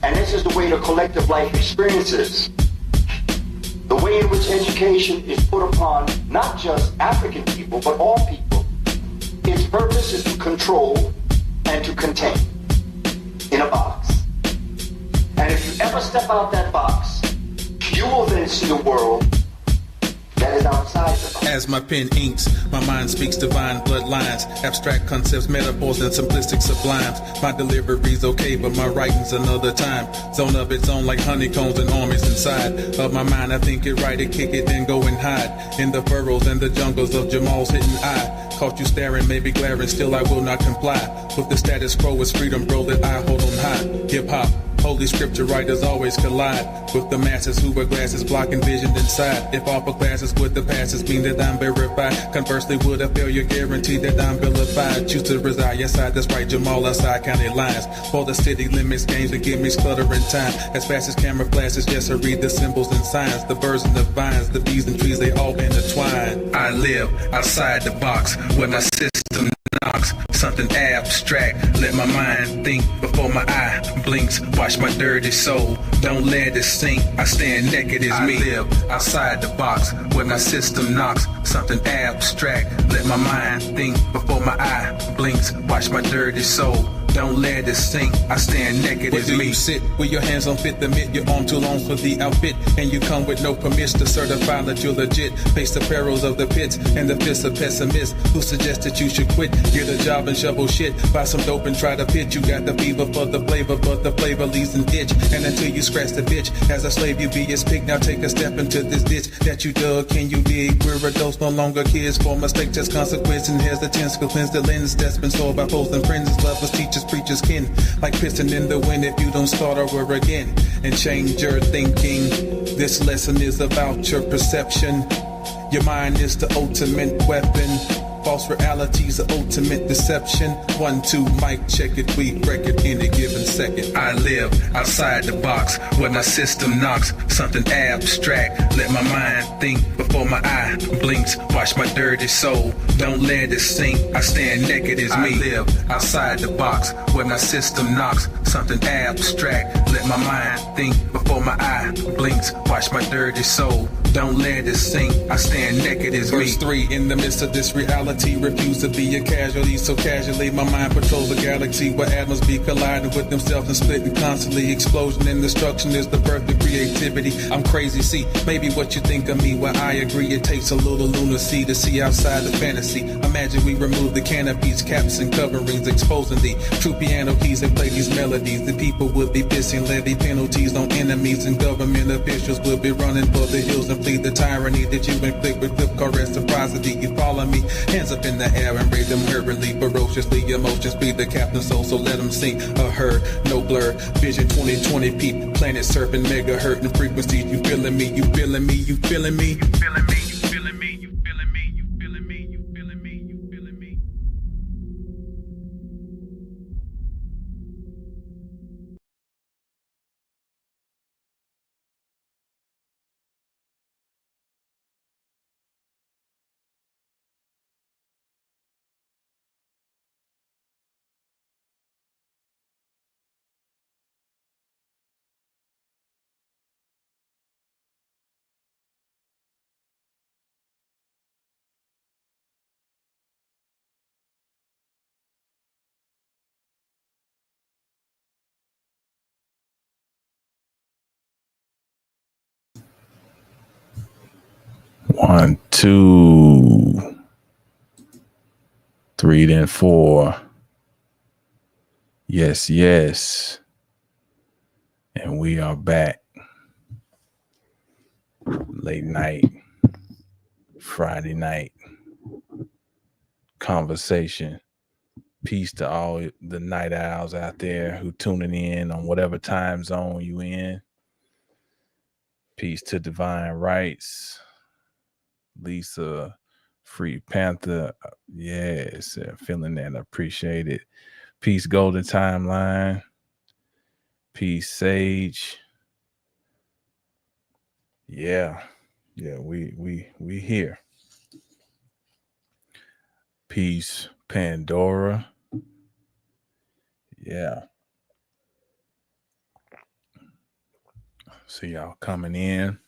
And this is the way the collective life experiences. The way in which education is put upon not just African people, but all people. Its purpose is to control and to contain in a box. And if you ever step out that box, you will then see a world that is outside the box. As my pen inks, my mind speaks divine bloodlines, abstract concepts, metaphors, and simplistic sublimes. My delivery's okay, but my writing's another time. Zone of its own like honeycombs and armies inside of my mind. I think it right, it kick it, then go and hide in the furrows and the jungles of Jamal's hidden eye. Caught you staring, maybe glaring, still I will not comply with the status quo. It's freedom, bro, that I hold on high. Hip-hop, Holy scripture writers always collide with the masses who wear glasses blocking vision inside. If upper classes with the passes mean that I'm verified, conversely would a failure guarantee that I'm vilified? Choose to reside, yes I, that's right, Jamal outside county lines. For the city limits, games that give me stuttering time. As fast as camera flashes, yes I read the symbols and signs. The birds and the vines, the bees and trees, they all intertwine. I live outside the box where my system knocks. Something abstract, let my mind think before my eye blinks. Watch my dirty soul, don't let it sink. I stand naked as me. I live outside the box where my system knocks. Something abstract, let my mind think before my eye blinks. Watch my dirty soul, don't let it sink. I stand naked as me. You sit with your hands on fit the mitt, your arm too long for the outfit, and you come with no permission to certify that you're legit. Face the perils of the pits and the fists of pessimists who suggest that you should quit. Get a job and shovel shit, buy some dope and try to pitch. You got the fever for the flavor, but the flavor leaves an itch. And until you scratch the bitch, as a slave you be his pick. Now take a step into this ditch that you dug. Can you dig? We're adults, no longer kids. For mistake, just consequence and hesitance. Go cleanse the lens that's been sold by foes and friends, lovers, teachers, preachers, kin. Like piston in the wind if you don't start over again and change your thinking. This lesson is about your perception. Your mind is the ultimate weapon. False realities, the ultimate deception. 1, 2, mic check it, we wreck it any given second. I live outside the box where my system knocks something abstract. Let my mind think before my eye blinks. Wash my dirty soul, don't let it sink. I stand naked as me. I live outside the box where my system knocks something abstract. Let my mind think before my eye blinks. Wash my dirty soul, don't let it sink. I stand naked as me. Verse 3, in the midst of this reality, refuse to be a casualty. So casually my mind patrols the galaxy where atoms be colliding with themselves and splitting constantly. Explosion and destruction is the birth of creativity. I'm crazy, see, maybe what you think of me. Well, I agree, it takes a little lunacy to see outside the fantasy. Imagine we remove the canopies, caps and coverings, exposing the true piano keys and play these melodies. The people would be pissing, levy penalties on enemies, and government officials will be running for the hills and flee the tyranny that you inflict with flip car reciprocity. You follow me, hands up in the air and raise them hurriedly, ferociously. Emotions be the captain soul, so let them sink. A herd, no blur, vision 2020 peep, planet surfing, mega hurting frequencies. You feeling me, you feeling me, you feeling me, you feeling me, you feeling me, you feeling me, you feeling me, you feeling me, you feeling me. One, two, three, then four. Yes, yes. And we are back. Late night, Friday night conversation. Peace to all the night owls out there who tuning in on whatever time zone you in. Peace to Divine Rights. Lisa, Free Panther. Yes, feeling that. Appreciate it. Peace Golden Timeline. Peace Sage. Yeah, we here. Peace Pandora. Yeah. See y'all coming in.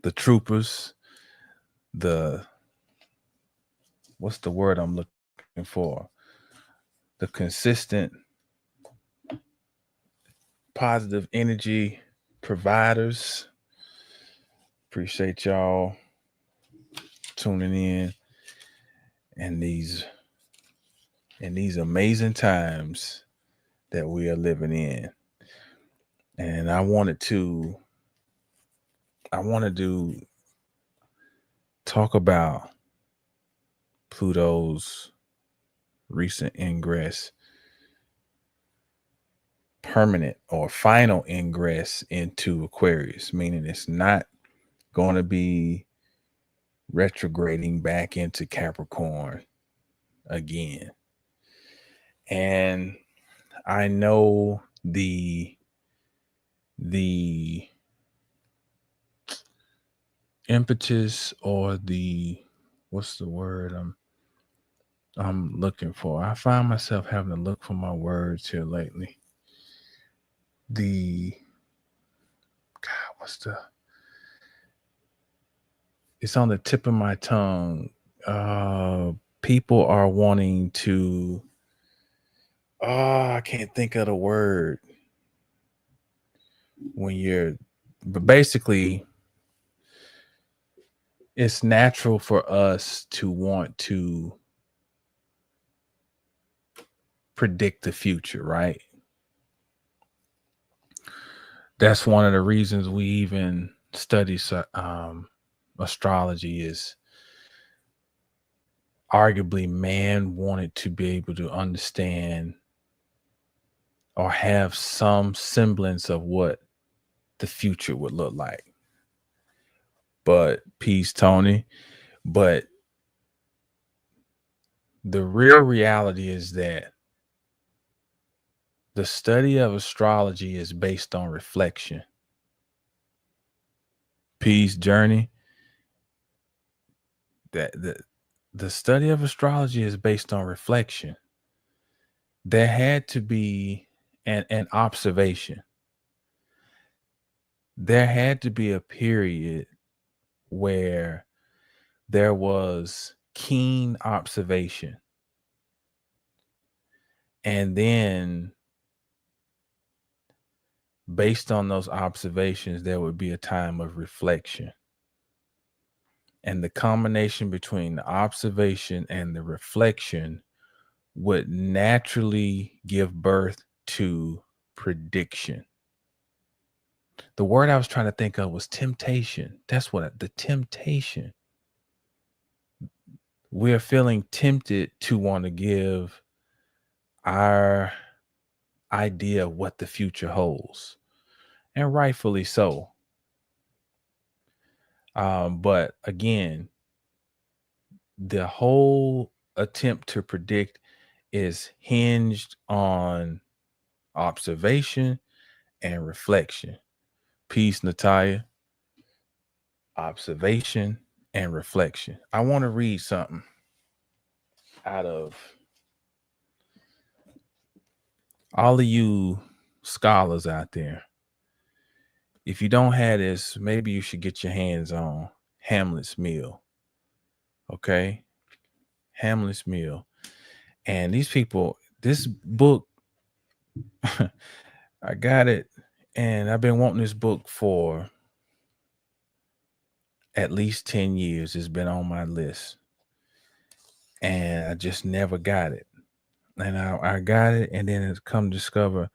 The troopers, what's the word I'm looking for? The consistent positive energy providers. Appreciate y'all tuning in and these amazing times that we are living in. And I wanted to talk about Pluto's recent ingress, permanent or final ingress into Aquarius, meaning it's not going to be retrograding back into Capricorn again. And I know the impetus, or what's the word I'm looking for? I find myself having to look for my words here lately. It's on the tip of my tongue. People are wanting to, I can't think of the word. But basically, it's natural for us to want to predict the future, right? That's one of the reasons we even study astrology. Is arguably man wanted to be able to understand or have some semblance of what the future would look like. But peace, Tony. But the real reality is that the study of astrology is based on reflection. Peace, Journey. That the study of astrology is based on reflection. There had to be an observation. There had to be a period where there was keen observation. And then based on those observations, there would be a time of reflection. And the combination between the observation and the reflection would naturally give birth to prediction. The word I was trying to think of was temptation. That's what the temptation. We're feeling tempted to want to give our idea of what the future holds, and rightfully so. But again, the whole attempt to predict is hinged on observation and reflection. Peace, Natalia. Observation and reflection. I want to read something out of all of you scholars out there. If you don't have this, maybe you should get your hands on Hamlet's Mill. Okay? Hamlet's Mill. And these people, this book, I got it, and I've been wanting this book for at least 10 years. It's been on my list. And I just never got it. And I got it, and then it's come to discover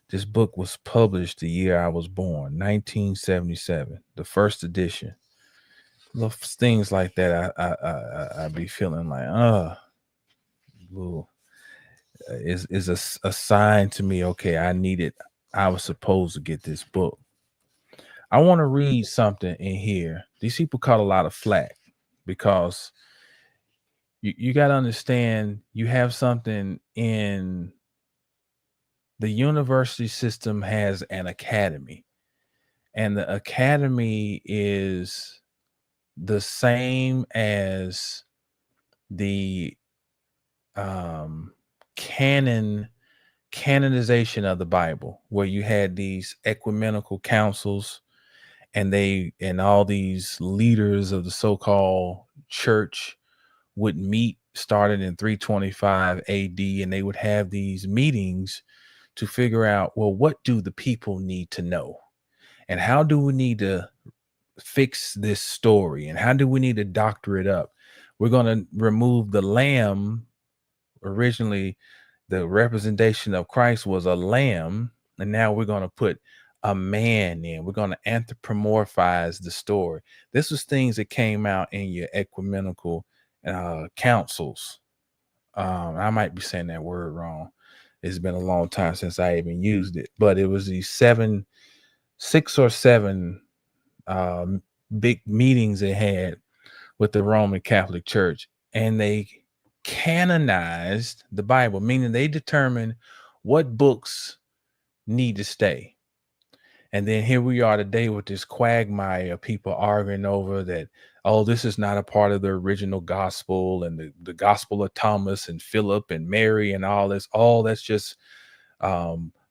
this book was published the year I was born, 1977, the first edition. Little things like that, I be feeling like, is a sign to me. Okay, I was supposed to get this book. I want to read something in here. These people caught a lot of flack because you got to understand, you have something in the university system has an academy, and the academy is the same as the canonization of the Bible, where you had these ecumenical councils, and all these leaders of the so-called church would meet, started in 325 AD, and they would have these meetings to figure out, well, what do the people need to know? And how do we need to fix this story? And how do we need to doctor it up? We're going to remove the lamb. Originally, the representation of Christ was a lamb, and now we're going to put a man in. We're going to anthropomorphize the story. This was things that came out in your ecumenical councils. I might be saying that word wrong. It's been a long time since I even used it, but it was these 6 or 7 big meetings they had with the Roman Catholic Church, and they canonized the Bible, meaning they determined what books need to stay. And then here we are today with this quagmire of people arguing over that, oh, this is not a part of the original gospel, and the gospel of Thomas and Philip and Mary and all this, that's just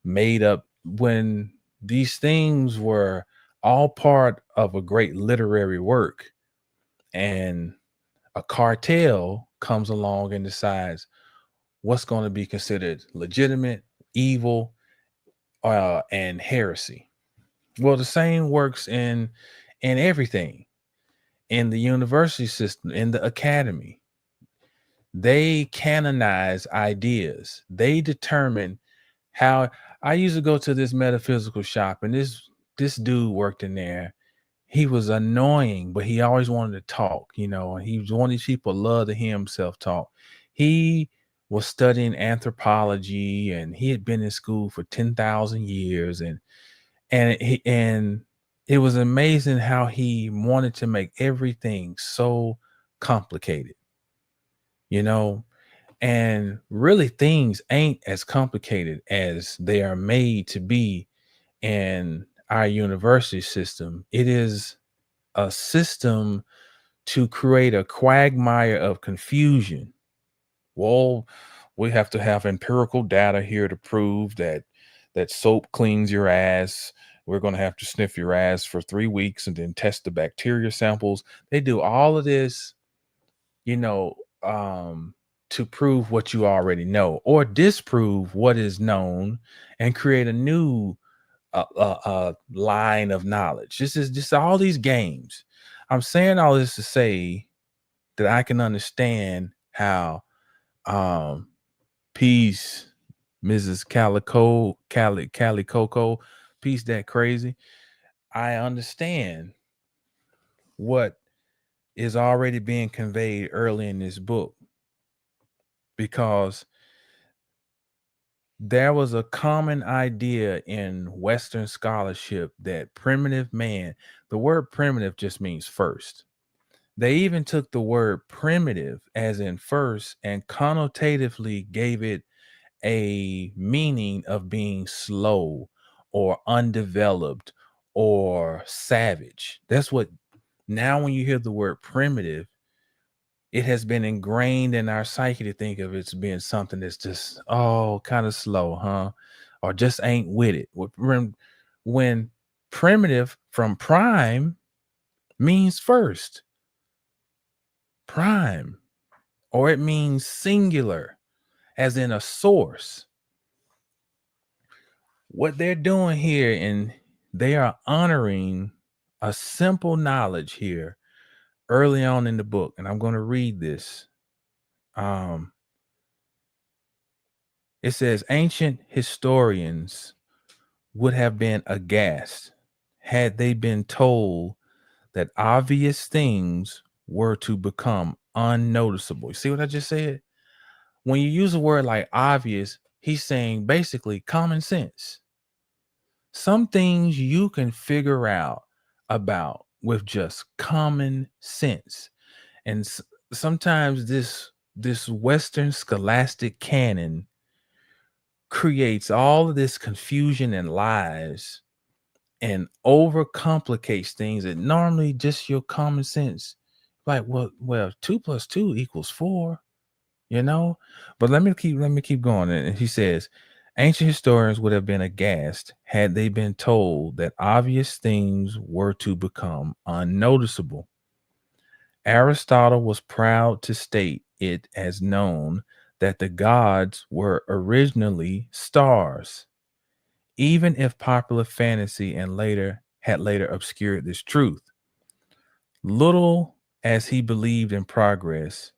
made up, when these things were all part of a great literary work. And a cartel comes along and decides what's going to be considered legitimate, evil, and heresy. Well, the same works in everything. In the university system, in the academy, they canonize ideas. They determine how. I used to go to this metaphysical shop, and this dude worked in there. He was annoying, but he always wanted to talk, and he was one of these people love to hear himself talk. He was studying anthropology, and he had been in school for 10,000 years, And it was amazing how he wanted to make everything so complicated, you know, and really things ain't as complicated as they are made to be in our university system. It is a system to create a quagmire of confusion. Well, we have to have empirical data here to prove that soap cleans your ass. We're going to have to sniff your ass for 3 weeks and then test the bacteria samples. They do all of this, you know, to prove what you already know or disprove what is known and create a new line of knowledge. This is just all these games. I'm saying all this to say that I can understand how peace, Mrs. Cali Coco, peace that crazy. I understand what is already being conveyed early in this book because there was a common idea in Western scholarship that primitive man, the word primitive just means first. They even took the word primitive as in first and connotatively gave it a meaning of being slow or undeveloped or savage. That's what now when you hear the word primitive, it has been ingrained in our psyche to think of it as being something that's just, oh, kind of slow, huh? Or just ain't with it. When primitive from prime means first, prime, or it means singular, as in a source. What they're doing here, and they are honoring a simple knowledge here early on in the book. And I'm going to read this. It says ancient historians would have been aghast had they been told that obvious things were to become unnoticeable. You see what I just said? When you use a word like obvious, he's saying basically common sense. Some things you can figure out about with just common sense. And sometimes this Western scholastic canon creates all of this confusion and lies and overcomplicates things that normally just your common sense, like, well, 2 + 2 = 4, you know. But let me keep going. And he says ancient historians would have been aghast had they been told that obvious things were to become unnoticeable. Aristotle was proud to state it as known that the gods were originally stars, even if popular fantasy and had later obscured this truth. Little as he believed in progress,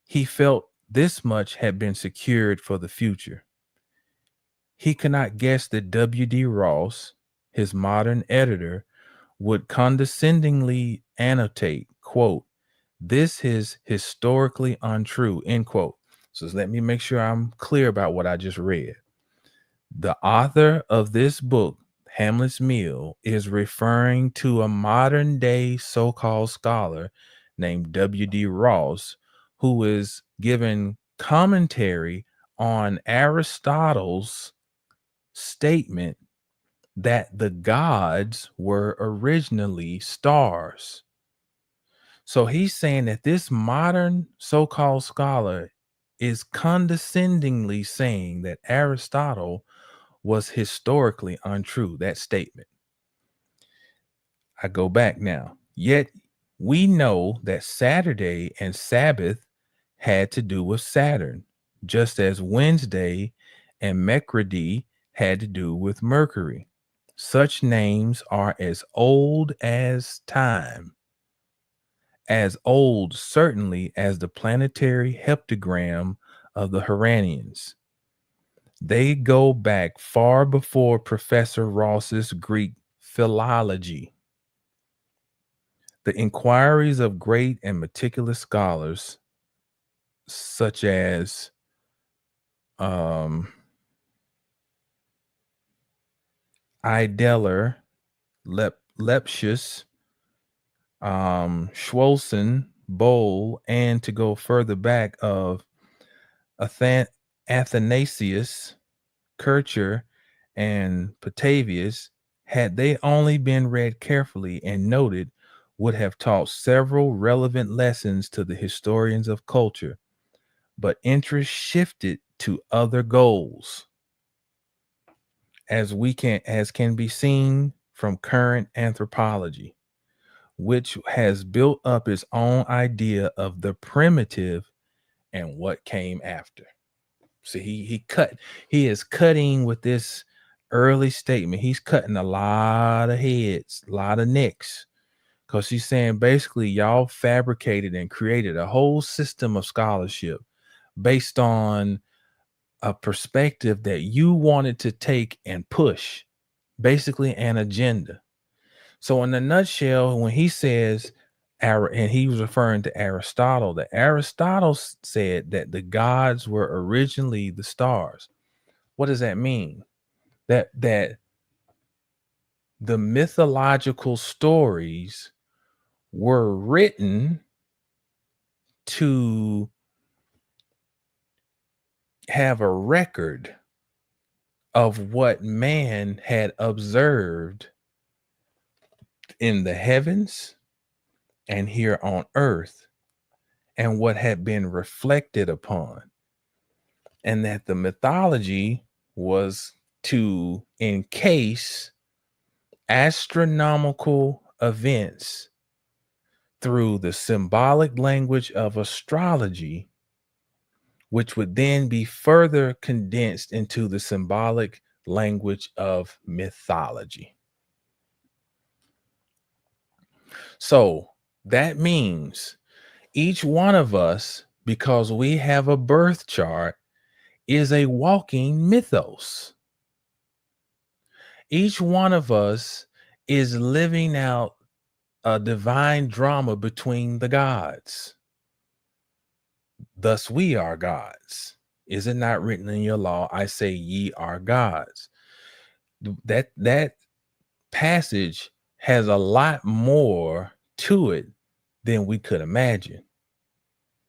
he felt this much had been secured for the future. He could not guess that W.D. Ross, his modern editor, would condescendingly annotate, quote, "This is historically untrue," end quote. So let me make sure I'm clear about what I just read. The author of this book, Hamlet's Meal, is referring to a modern day so-called scholar named W.D. Ross, who is giving commentary on Aristotle's statement that the gods were originally stars. So he's saying that this modern so-called scholar is condescendingly saying that Aristotle was historically untrue, that statement. I go back now. Yet we know that Saturday and Sabbath had to do with Saturn, just as Wednesday and Mercredi had to do with Mercury. Such names are as old as time, as old certainly as the planetary heptagram of the Huranians. They go back far before Professor Ross's Greek philology. The inquiries of great and meticulous scholars, such as Ideller, Lepsius, Schwolson, Bowl, and to go further back of Athanasius, Kircher, and Petavius, had they only been read carefully and noted, would have taught several relevant lessons to the historians of culture, but interest shifted to other goals, as can be seen from current anthropology, which has built up its own idea of the primitive and what came after. So he is cutting with this early statement. He's cutting a lot of heads, a lot of necks, because he's saying basically y'all fabricated and created a whole system of scholarship based on a perspective that you wanted to take and push, basically an agenda. So in a nutshell, when he says, and he was referring to Aristotle, that Aristotle said that the gods were originally the stars. What does that mean? That the mythological stories were written to have a record of what man had observed in the heavens and here on earth, and what had been reflected upon, and that the mythology was to encase astronomical events through the symbolic language of astrology, which would then be further condensed into the symbolic language of mythology. So that means each one of us, because we have a birth chart, is a walking mythos. Each one of us is living out a divine drama between the gods. Thus we are gods. Is it not written in your law, I say ye are gods? That passage has a lot more to it than we could imagine.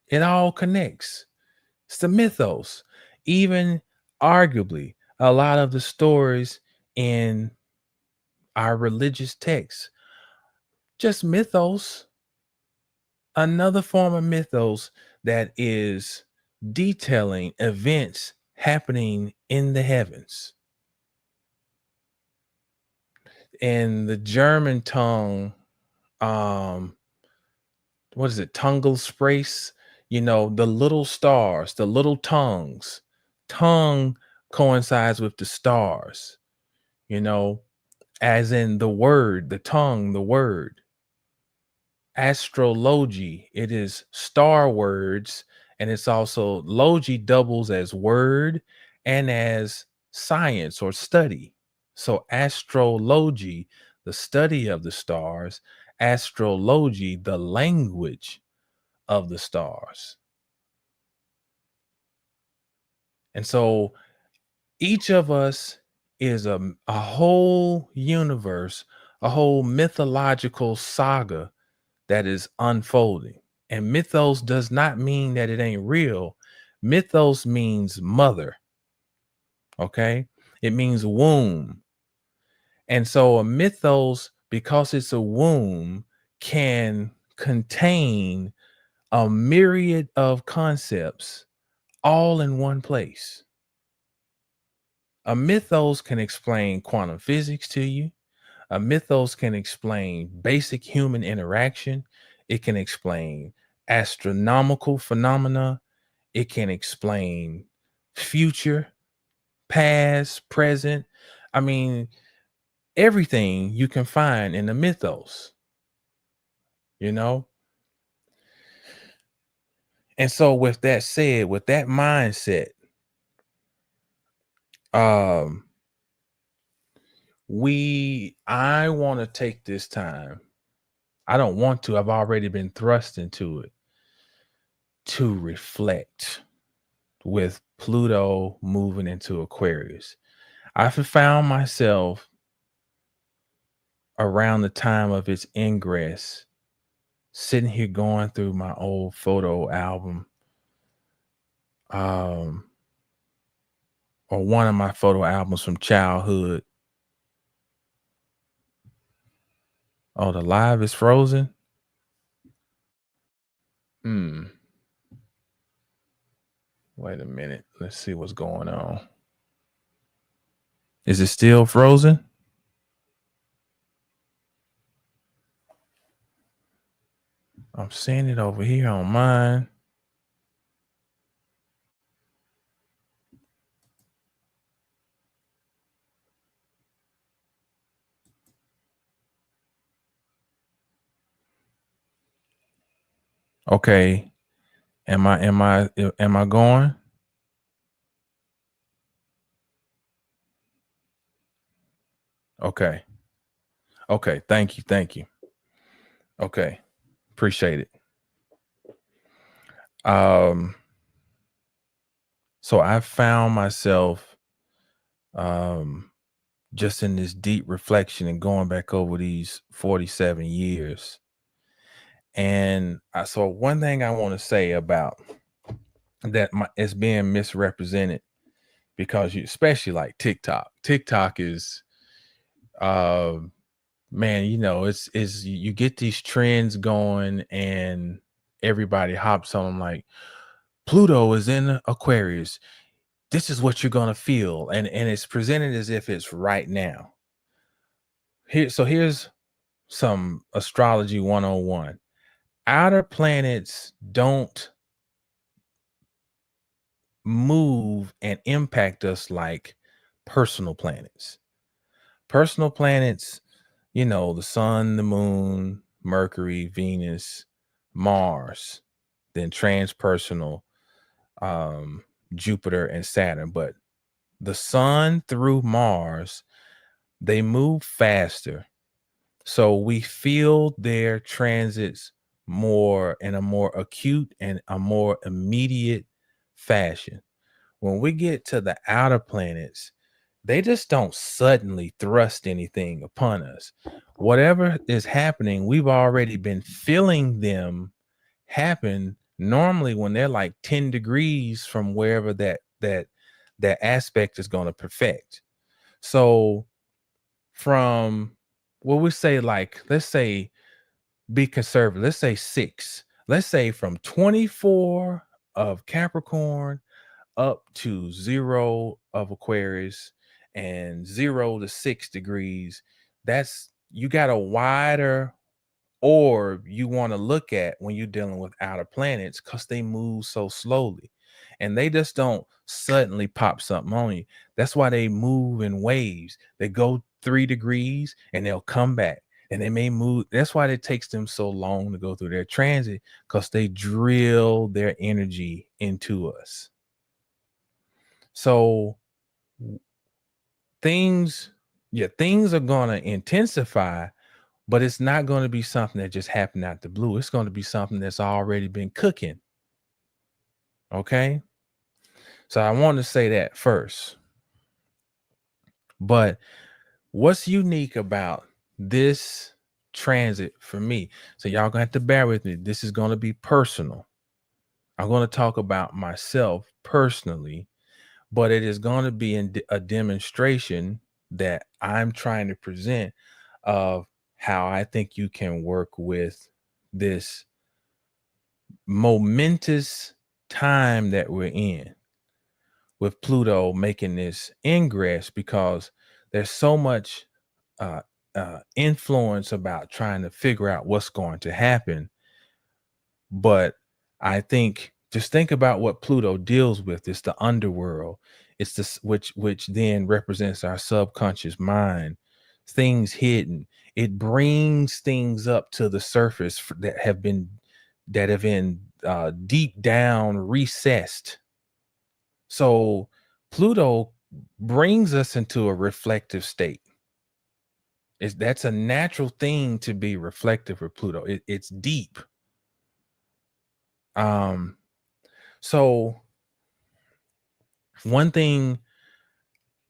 It all connects. It's the mythos. Even arguably, a lot of the stories in our religious texts, just mythos, another form of mythos that is detailing events happening in the heavens. In the German tongue, what is it? Tungelsprace, the little stars, the little tongues. Tongue coincides with the stars, as in the word, the tongue, the word. Astrology, it is star words, and it's also logi doubles as word and as science or study. So astrology, the study of the stars, astrology, the language of the stars. And so each of us is a whole universe, a whole mythological saga that is unfolding. And mythos does not mean that it ain't real. Mythos means mother. Okay? It means womb. And so a mythos, because it's a womb, can contain a myriad of concepts all in one place. A mythos can explain quantum physics to you. A mythos can explain basic human interaction. It can explain astronomical phenomena. It can explain future, past, present. I mean, everything you can find in the mythos, And so with that said, with that mindset, I want to take this time. I don't want to. I've already been thrust into it, to reflect with Pluto moving into Aquarius. I've found myself around the time of its ingress, sitting here going through my old photo album, or one of my photo albums from childhood. Oh, the live is frozen. Wait a minute. Let's see what's going on. Is it still frozen? I'm seeing it over here on mine. Okay. Am I going? Okay. Okay. Thank you. Okay. Appreciate it. So I found myself just in this deep reflection and going back over these 47 years. And so one thing I want to say about that it's being misrepresented, because especially like TikTok is man, it's you get these trends going and everybody hops on them, like Pluto is in Aquarius. This is what you're gonna feel, and it's presented as if it's right now. Here's some astrology 101. Outer planets don't move and impact us like personal planets. Personal planets, the sun, the moon, Mercury, Venus, Mars, then transpersonal, Jupiter and Saturn. But the sun through Mars, they move faster. So we feel their transits more in a more acute and a more immediate fashion. When we get to the outer planets, they just don't suddenly thrust anything upon us. Whatever is happening, we've already been feeling them happen normally when they're like 10 degrees from wherever that aspect is going to perfect. So from what we say, like, let's say, be conservative, let's say 6, let's say from 24 of Capricorn up to 0 of Aquarius and 0 to 6 degrees, that's, you got a wider orb you want to look at when you're dealing with outer planets, because they move so slowly and they just don't suddenly pop something on you. That's why they move in waves. They go 3 degrees and they'll come back, and they may move. That's why it takes them so long to go through their transit, because they drill their energy into us. So things are going to intensify, but it's not going to be something that just happened out the blue. It's going to be something that's already been cooking. Okay. So I want to say that first. But what's unique about this transit for me? So y'all gonna have to bear with me. This is going to be personal. I'm going to talk about myself personally, but it is going to be in a demonstration that I'm trying to present of how I think you can work with this momentous time that we're in, with Pluto making this ingress, because there's so much influence about trying to figure out what's going to happen. But I think, just think about what Pluto deals with. It's the underworld. It's this, which then represents our subconscious mind, things hidden. It brings things up to the surface that have been deep down recessed. So Pluto brings us into a reflective state. That's a natural thing to be reflective for Pluto. It's deep. So one thing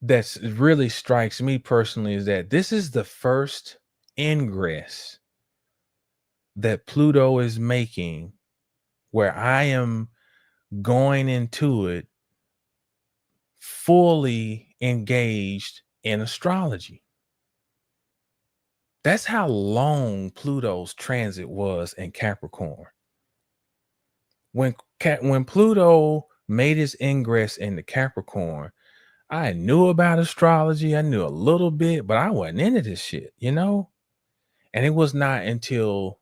that's really strikes me personally is that this is the first ingress that Pluto is making, where I am going into it fully engaged in astrology. That's how long Pluto's transit was in Capricorn. When Pluto made its ingress into Capricorn, I knew about astrology. I knew a little bit, but I wasn't into this shit, you know? And it was not until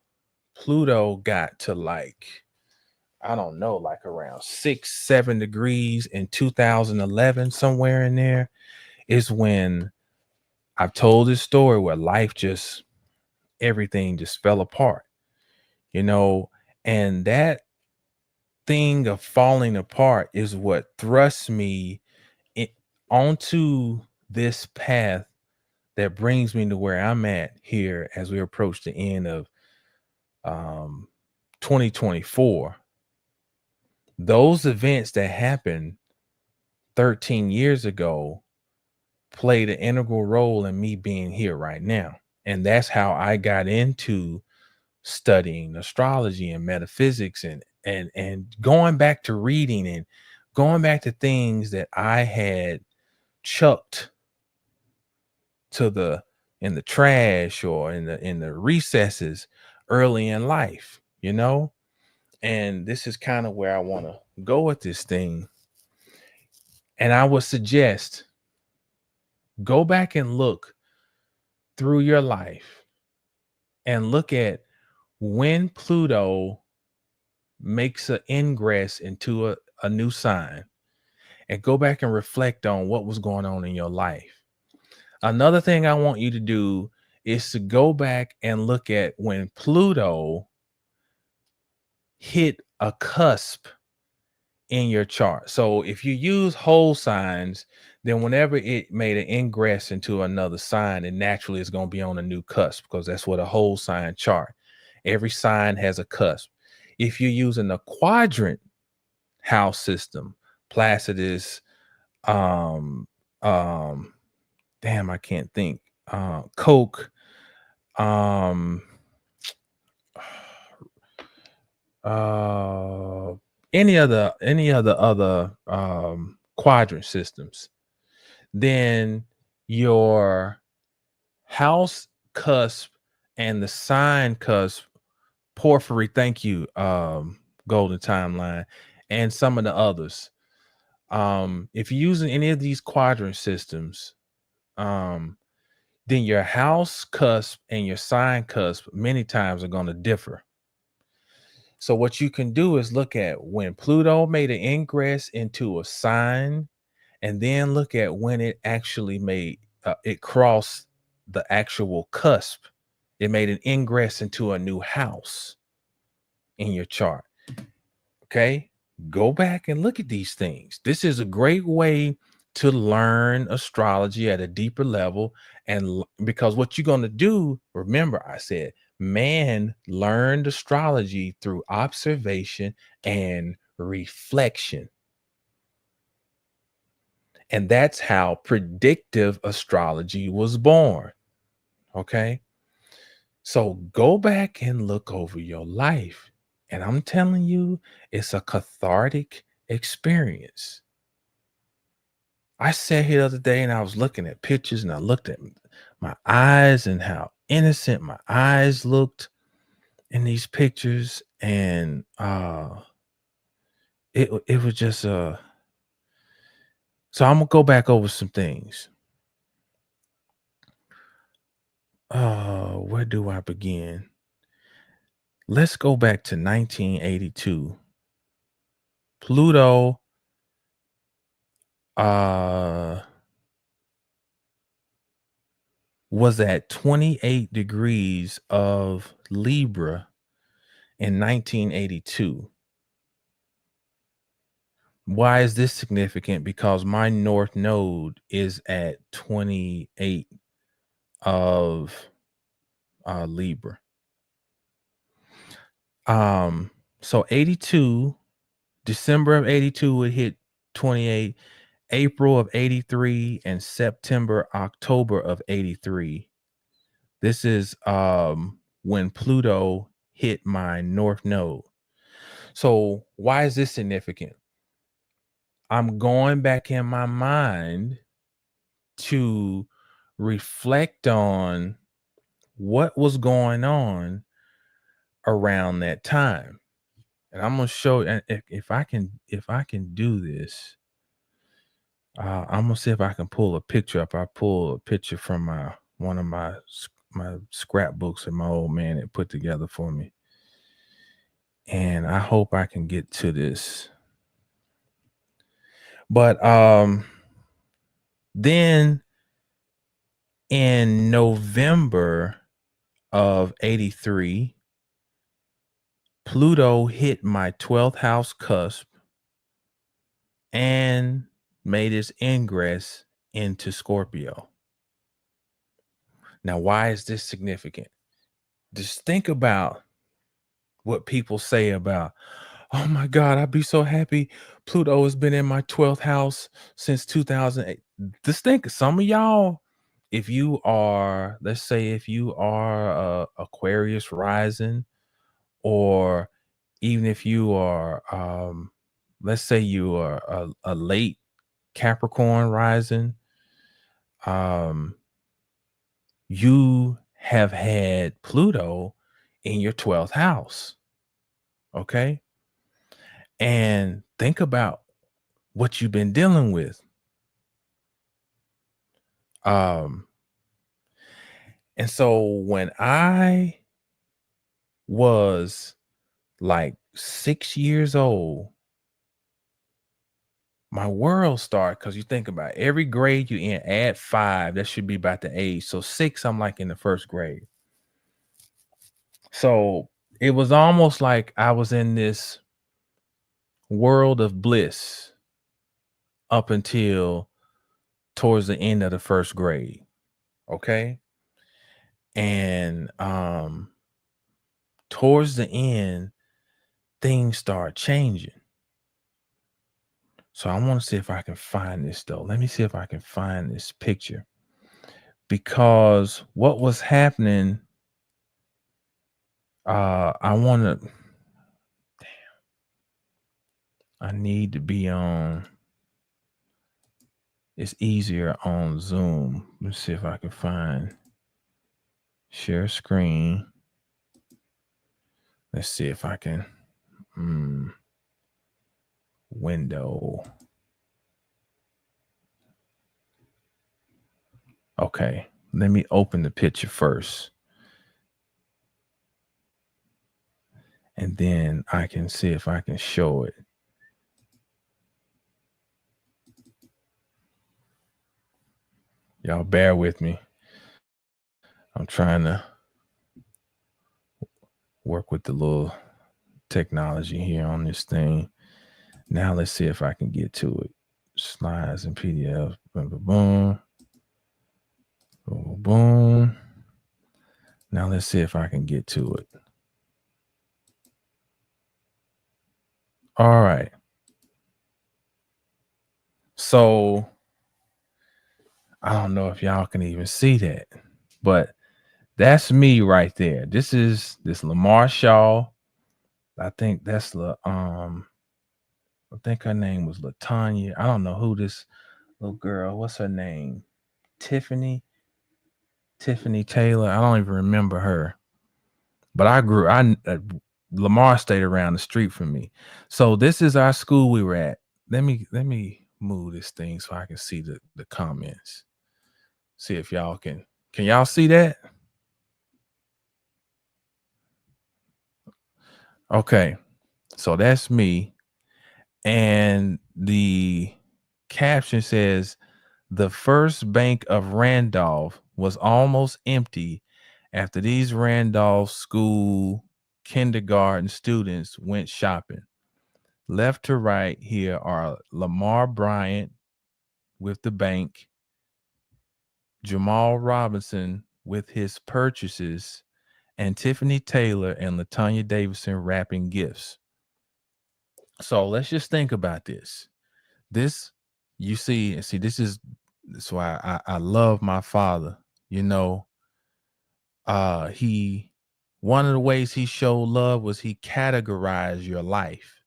Pluto got to like, I don't know, like around 6-7 degrees in 2011, somewhere in there, is when I've told this story where everything just fell apart, you know? And that thing of falling apart is what thrusts me onto this path that brings me to where I'm at here as we approach the end of 2024. Those events that happened 13 years ago played an integral role in me being here right now. And that's how I got into studying astrology and metaphysics and going back to reading and going back to things that I had chucked in the trash or in the recesses early in life, you know? And this is kind of where I want to go with this thing. And I would suggest go back and look through your life and look at when Pluto makes an ingress into a new sign, and go back and reflect on what was going on in your life. Another thing I want you to do is to go back and look at when Pluto hit a cusp in your chart. So if you use whole signs, then whenever it made an ingress into another sign, it naturally is going to be on a new cusp, because that's what a whole sign chart. Every sign has a cusp. If you're using a quadrant house system, Placidus, damn, I can't think, Coke, any other quadrant systems, then your house cusp and the sign cusp, Porphyry, thank you, Golden Timeline, and some of the others. If you're using any of these quadrant systems, then your house cusp and your sign cusp many times are going to differ. So what you can do is look at when Pluto made an ingress into a sign, and then look at when it actually it crossed the actual cusp. It made an ingress into a new house in your chart. Okay, go back and look at these things. This is a great way to learn astrology at a deeper level. And because what you're going to do, remember, I said, man learned astrology through observation and reflection. And that's how predictive astrology was born. Okay. So go back and look over your life. And I'm telling you, it's a cathartic experience. I sat here the other day and I was looking at pictures, and I looked at my eyes and how innocent my eyes looked in these pictures. And it was just so I'm gonna go back over some things. Where do I begin? Let's go back to 1982. Pluto was at 28 degrees of Libra in 1982. Why is this significant? Because my North Node is at 28 of Libra. So 82, December of 82, it hit 28, April of 83, and September, October of 83. This is when Pluto hit my north node. So why is this significant? I'm going back in my mind to reflect on what was going on around that time. And I'm gonna show, and if I can do this, I'm gonna see if I can pull a picture up. I pull a picture from one of my scrapbooks that my old man had put together for me, and I hope I can get to this. But then in November of '83, Pluto hit my 12th house cusp and made its ingress into Scorpio. Now, why is this significant? Just think about what people say about, oh my God, I'd be so happy. Pluto has been in my 12th house since 2008. Just think, some of y'all, if you are, let's say, if you are Aquarius rising, or even if you are, let's say you are a late Capricorn rising, you have had Pluto in your 12th house. Okay. And think about what you've been dealing with. And so when I was like 6 years old, my world started, because you think about it, every grade you in, add 5, that should be about the age. So 6, I'm like in the first grade. So it was almost like I was in this world of bliss up until towards the end of the first grade. Okay. And towards the end, things start changing. So I want to see if I can find this though. Let me see if I can find this picture, because what was happening, I want to, I need to be on, it's easier on Zoom. Let's see if I can find share screen. Let's see if I can, window. Okay, let me open the picture first, and then I can see if I can show it. Y'all bear with me. I'm trying to work with the little technology here on this thing. Now let's see if I can get to it. Slides and PDF. Boom, boom, boom. Boom, boom. Now let's see if I can get to it. All right. So I don't know if y'all can even see that, but that's me right there. This is Lamar Shaw. I think that's the I think her name was LaTanya. I don't know who this little girl. What's her name? Tiffany Taylor. I don't even remember her. But Lamar stayed around the street from me. So this is our school we were at. Let me move this thing so I can see the comments. See if y'all can y'all see that? Okay. So that's me. And the caption says, the first bank of Randolph was almost empty after these Randolph school kindergarten students went shopping. Left to right here are Lamar Bryant with the bank, Jamal Robinson with his purchases, and Tiffany Taylor and LaTanya Davidson wrapping gifts. So let's just think about this. This, you see, this is why I love my father. You know, One of the ways he showed love was he categorized your life.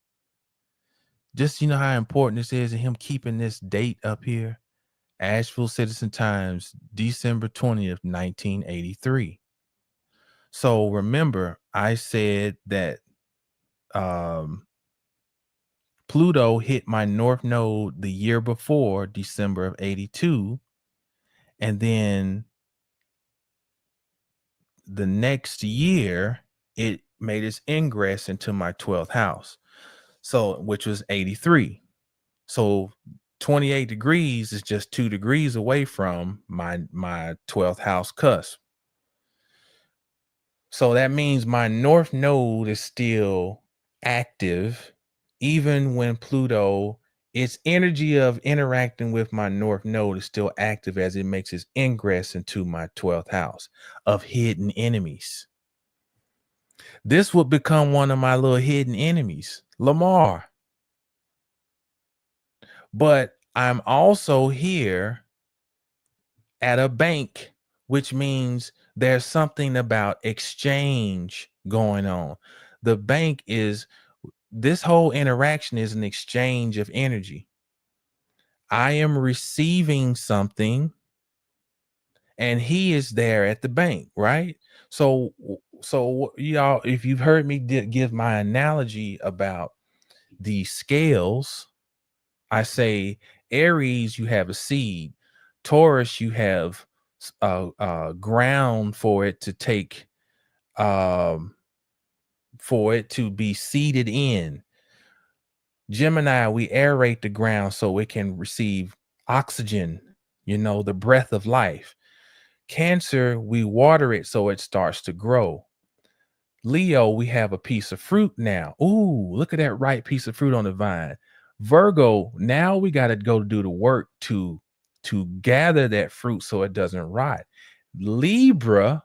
Just you know how important this is, and him keeping this date up here. Asheville Citizen Times, December 20th, 1983. So remember, I said that Pluto hit my North Node the year before, December of 82. And then the next year, it made its ingress into my 12th house. So, which was 83. So 28 degrees is just 2 degrees away from my 12th house cusp. So that means my North Node is still active, even when Pluto, its energy of interacting with my North Node is still active as it makes its ingress into my 12th house of hidden enemies. This would become one of my little hidden enemies, Lamar. But I'm also here at a bank, which means there's something about exchange going on. The bank is, this whole interaction is an exchange of energy. I am receiving something and he is there at the bank, right? So y'all, if you've heard me give my analogy about the scales, I say Aries, you have a seed. Taurus, you have ground for it to take, for it to be seeded in. Gemini, we aerate the ground so it can receive oxygen, you know, the breath of life. Cancer, we water it so it starts to grow. Leo, we have a piece of fruit now. Ooh, look at that ripe piece of fruit on the vine. Virgo, now we got to go do the work to gather that fruit so it doesn't rot. Libra,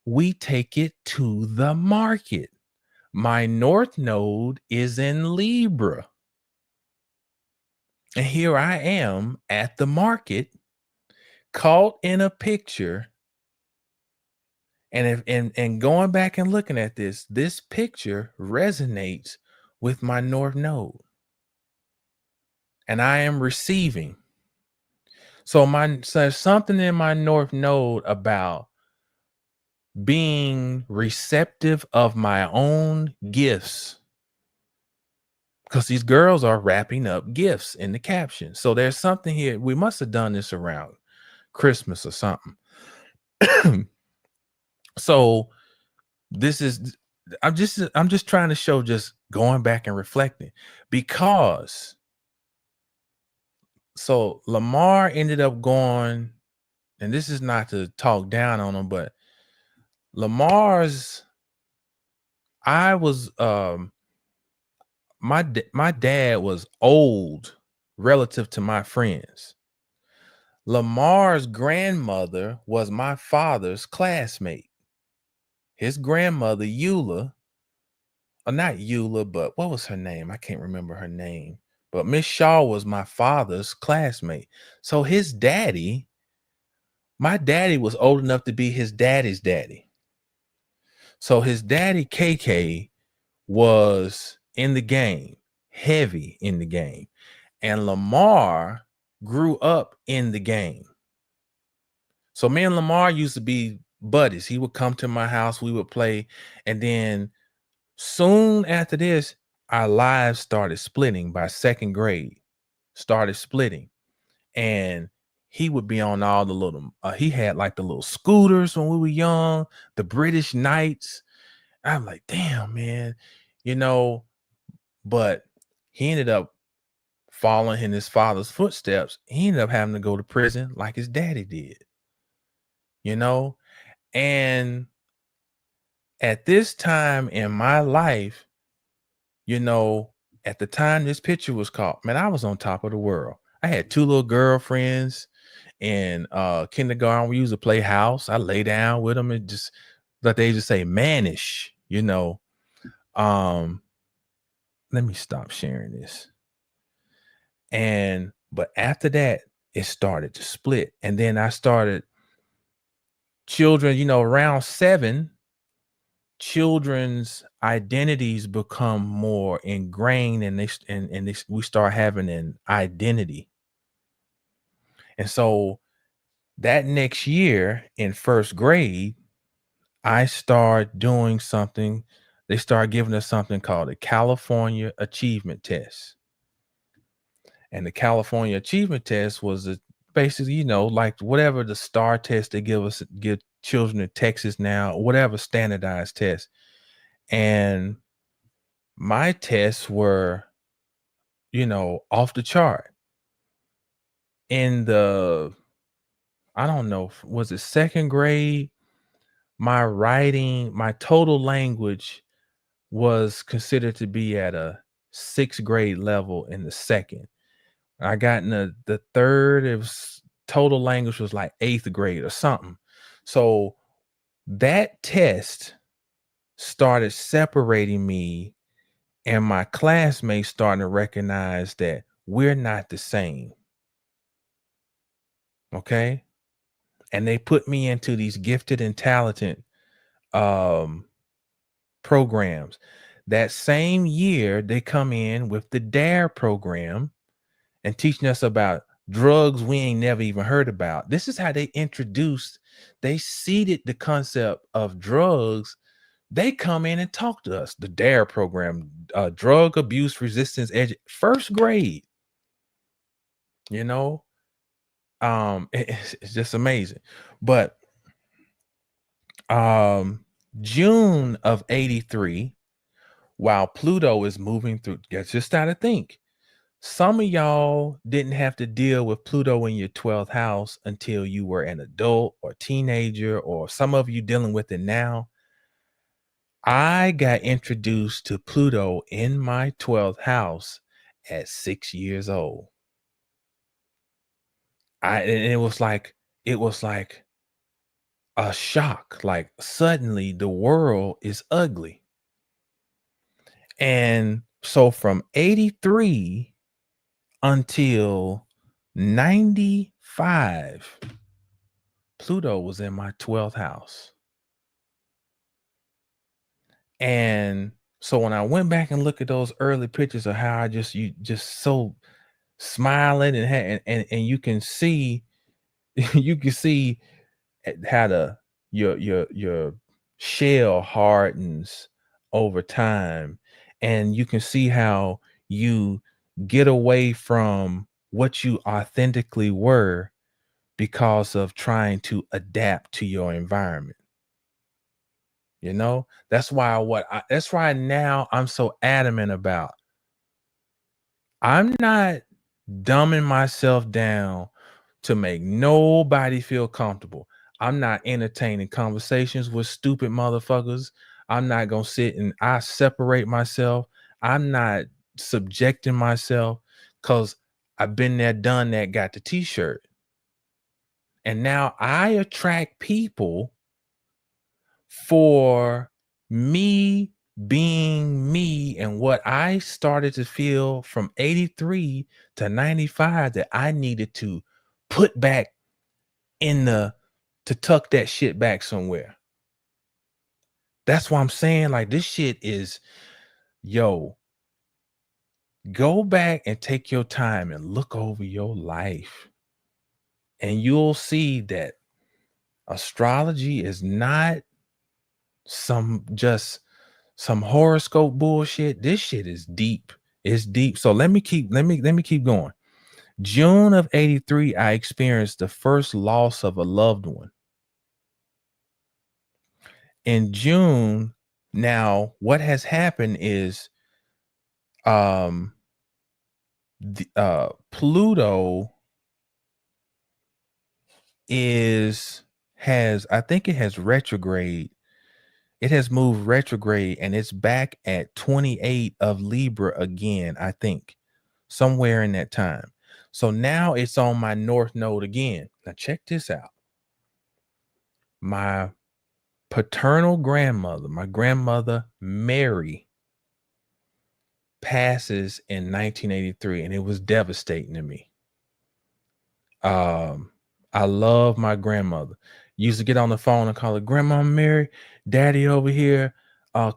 we take it to the market. My North Node is in Libra. And here I am at the market, caught in a picture. And and going back and looking at this picture resonates with my North Node. And I am receiving. So there's something in my North Node about being receptive of my own gifts. Because these girls are wrapping up gifts in the caption. So there's something here. We must have done this around Christmas or something. So this is, I'm just trying to show, just going back and reflecting, because so Lamar ended up going, and this is not to talk down on him, but Lamar's, I was my dad was old relative to my friends. Lamar's grandmother was my father's classmate. His grandmother, Eula, or not Eula, but what was her name? I can't remember her name. But Miss Shaw was my father's classmate. So his daddy, my daddy was old enough to be his daddy's daddy. So his daddy, KK, was in the game, heavy in the game. And Lamar grew up in the game. So me and Lamar used to be buddies. He would come to my house, we would play. And then soon after this, our lives started splitting. By second grade, started splitting. And he would be on all the little, he had like the little scooters when we were young, the British Knights. I'm like, damn, man, you know, but he ended up following in his father's footsteps. He ended up having to go to prison like his daddy did, you know? And at this time in my life, you know, at the time this picture was caught, man, I was on top of the world. I had 2 little girlfriends in kindergarten. We used to play house. I lay down with them and just, like they just say, mannish, you know. Let me stop sharing this. But after that, it started to split. And then I started children, you know, around 7, children's identities become more ingrained, and we start having an identity. And so that next year in first grade, I start doing something. They start giving us something called the California Achievement Test. And the California Achievement Test was basically, you know, like whatever the STAR test they give children in Texas now, whatever standardized test. And my tests were, you know, off the chart. In the, I don't know, was it second grade? My total language was considered to be at a 6th grade level in the second. I got in the third, it was total language was like 8th grade or something. So that test started separating me and my classmates, starting to recognize that we're not the same. Okay. And they put me into these gifted and talented programs. That same year, they come in with the DARE program and teaching us about drugs we ain't never even heard about. This is how they seeded the concept of drugs. They come in and talk to us. The DARE program, drug abuse resistance first grade. You know, it's just amazing. But June of 83, while Pluto is moving through, just got to think. Some of y'all didn't have to deal with Pluto in your 12th house until you were an adult or teenager, or some of you dealing with it now. I got introduced to Pluto in my 12th house at 6 years old. It was like a shock. Like suddenly the world is ugly. And so from 83 until 95, Pluto was in my 12th house. And so when I went back and looked at those early pictures of how you just so smiling and you can see you can see how your shell hardens over time, and you can see how you get away from what you authentically were because of trying to adapt to your environment. You know, that's why now I'm so adamant about, I'm not dumbing myself down to make nobody feel comfortable. I'm not entertaining conversations with stupid motherfuckers. I'm not going to sit and I separate myself. I'm not subjecting myself, because I've been there, done that, got the t-shirt. And now I attract people for me being me and what I started to feel from 83 to 95 that I needed to put back to tuck that shit back somewhere. That's why I'm saying, like, this shit is, yo, go back and take your time and look over your life, and you'll see that astrology is not some horoscope bullshit. This shit is deep. It's deep. So let me keep going. June of 83, I experienced the first loss of a loved one. In June, now what has happened is Pluto I think it has retrograde. It has moved retrograde, and it's back at 28 of Libra again, I think, somewhere in that time. So now it's on my north node again. Now check this out. My paternal grandmother, my grandmother Mary, passes in 1983, and it was devastating to me. I love my grandmother. Used to get on the phone and call her, Grandma Mary, Daddy over here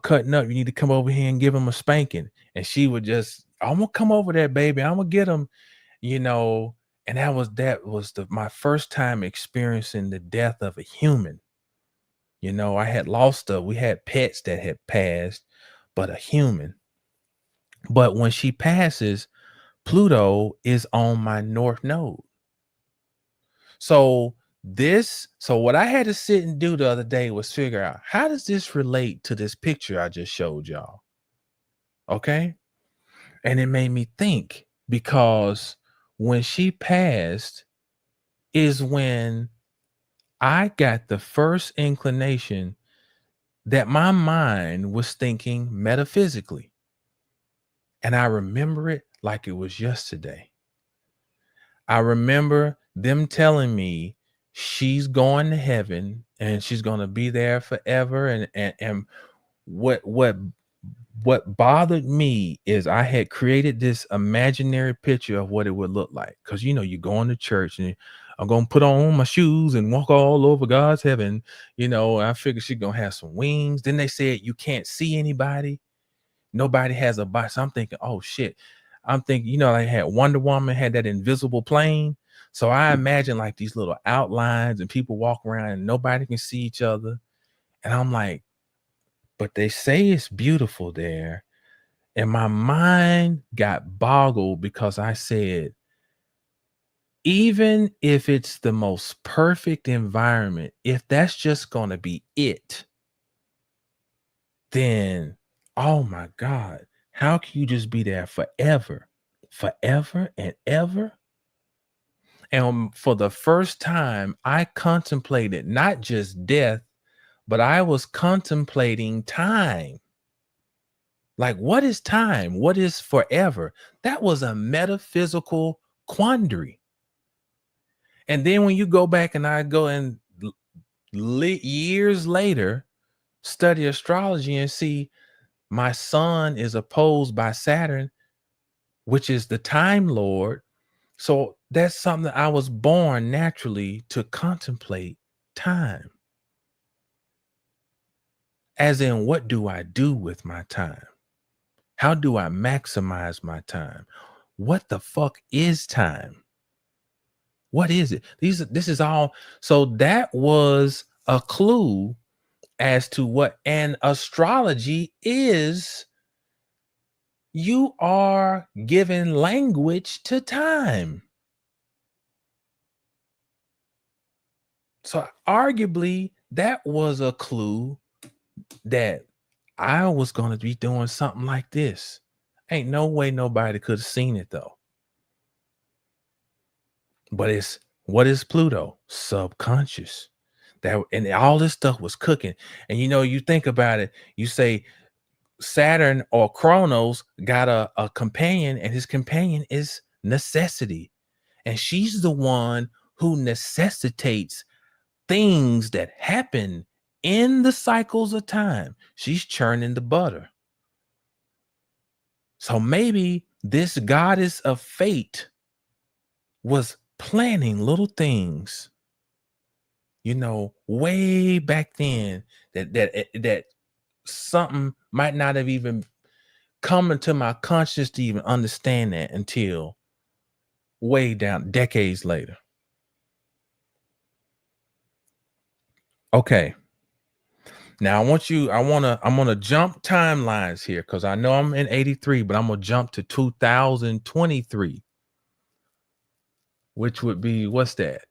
cutting up. You need to come over here and give him a spanking. And she would just, I'm gonna come over there, baby. I'm gonna get him, you know. And that was my first time experiencing the death of a human. You know, I had lost we had pets that had passed, but a human. But when she passes, Pluto is on my north node. So what I had to sit and do the other day was figure out, how does this relate to this picture I just showed y'all? Okay. And it made me think, because when she passed is when I got the first inclination that my mind was thinking metaphysically. And I remember it like it was yesterday. I remember them telling me she's going to heaven and she's going to be there forever. And what bothered me is I had created this imaginary picture of what it would look like. Because, you know, you go into church and I'm going to put on my shoes and walk all over God's heaven. You know, I figured she's going to have some wings. Then they said you can't see anybody. Nobody has a body. So I'm thinking, oh shit. I'm thinking, you know, I had Wonder Woman had that invisible plane. So I imagine like these little outlines and people walk around and nobody can see each other. And I'm like, but they say it's beautiful there. And my mind got boggled because I said, even if it's the most perfect environment, if that's just going to be it, then, oh my God, how can you just be there forever and ever? And for the first time, I contemplated not just death, but I was contemplating time. Like, what is time? What is forever? That was a metaphysical quandary. And then when you go back and I go and years later study astrology and see my sun is opposed by Saturn, which is the time lord. So that's something that I was born naturally to contemplate time. As in, what do I do with my time? How do I maximize my time? What the fuck is time? What is it? This is all. So that was a clue as to what an astrology is. You are giving language to time. So arguably that was a clue that I was going to be doing something like this. Ain't no way nobody could have seen it though. But what is Pluto? Subconscious. That, and all this stuff was cooking. And you know, you think about it, you say Saturn or Kronos got a companion, and his companion is necessity. And she's the one who necessitates things that happen in the cycles of time. She's churning the butter. So maybe this goddess of fate was planning little things, you know, way back then that something might not have even come into my consciousness to even understand that until way down decades later. Okay. Now I'm gonna jump timelines here because I know I'm in 83, but I'm gonna jump to 2023, which would be, what's that?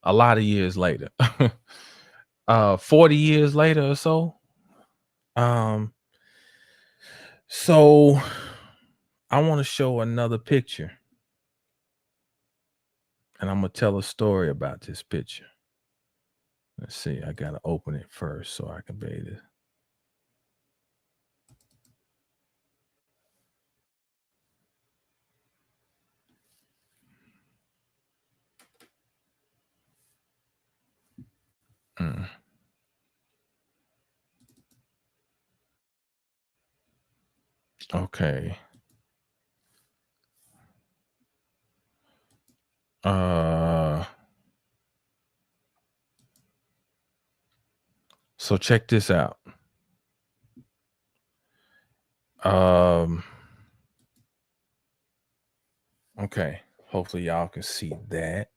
A lot of years later. 40 years later or so. So I want to show another picture. And I'm gonna tell a story about this picture. Let's see, I gotta open it first so I can be able to. Okay. So check this out. Okay. Hopefully y'all can see that.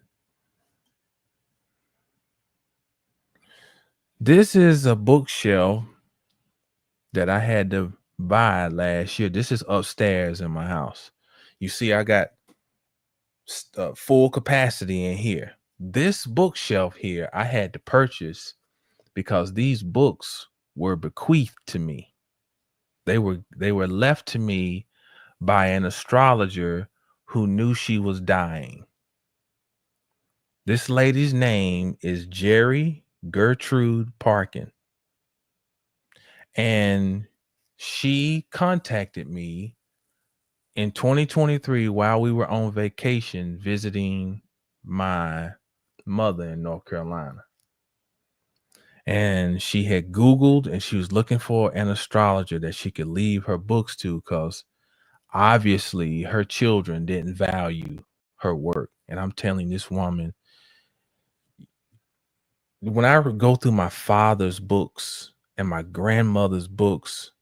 This is a bookshelf that I had to buy last year. This is upstairs in my house. You see, I got full capacity in here. This bookshelf here, I had to purchase because these books were bequeathed to me. They were left to me by an astrologer who knew she was dying. This lady's name is Jerry Gertrude Parkin. And she contacted me in 2023 while we were on vacation visiting my mother in North Carolina. And she had Googled and she was looking for an astrologer that she could leave her books to because obviously her children didn't value her work. And I'm telling this woman, when I would go through my father's books and my grandmother's books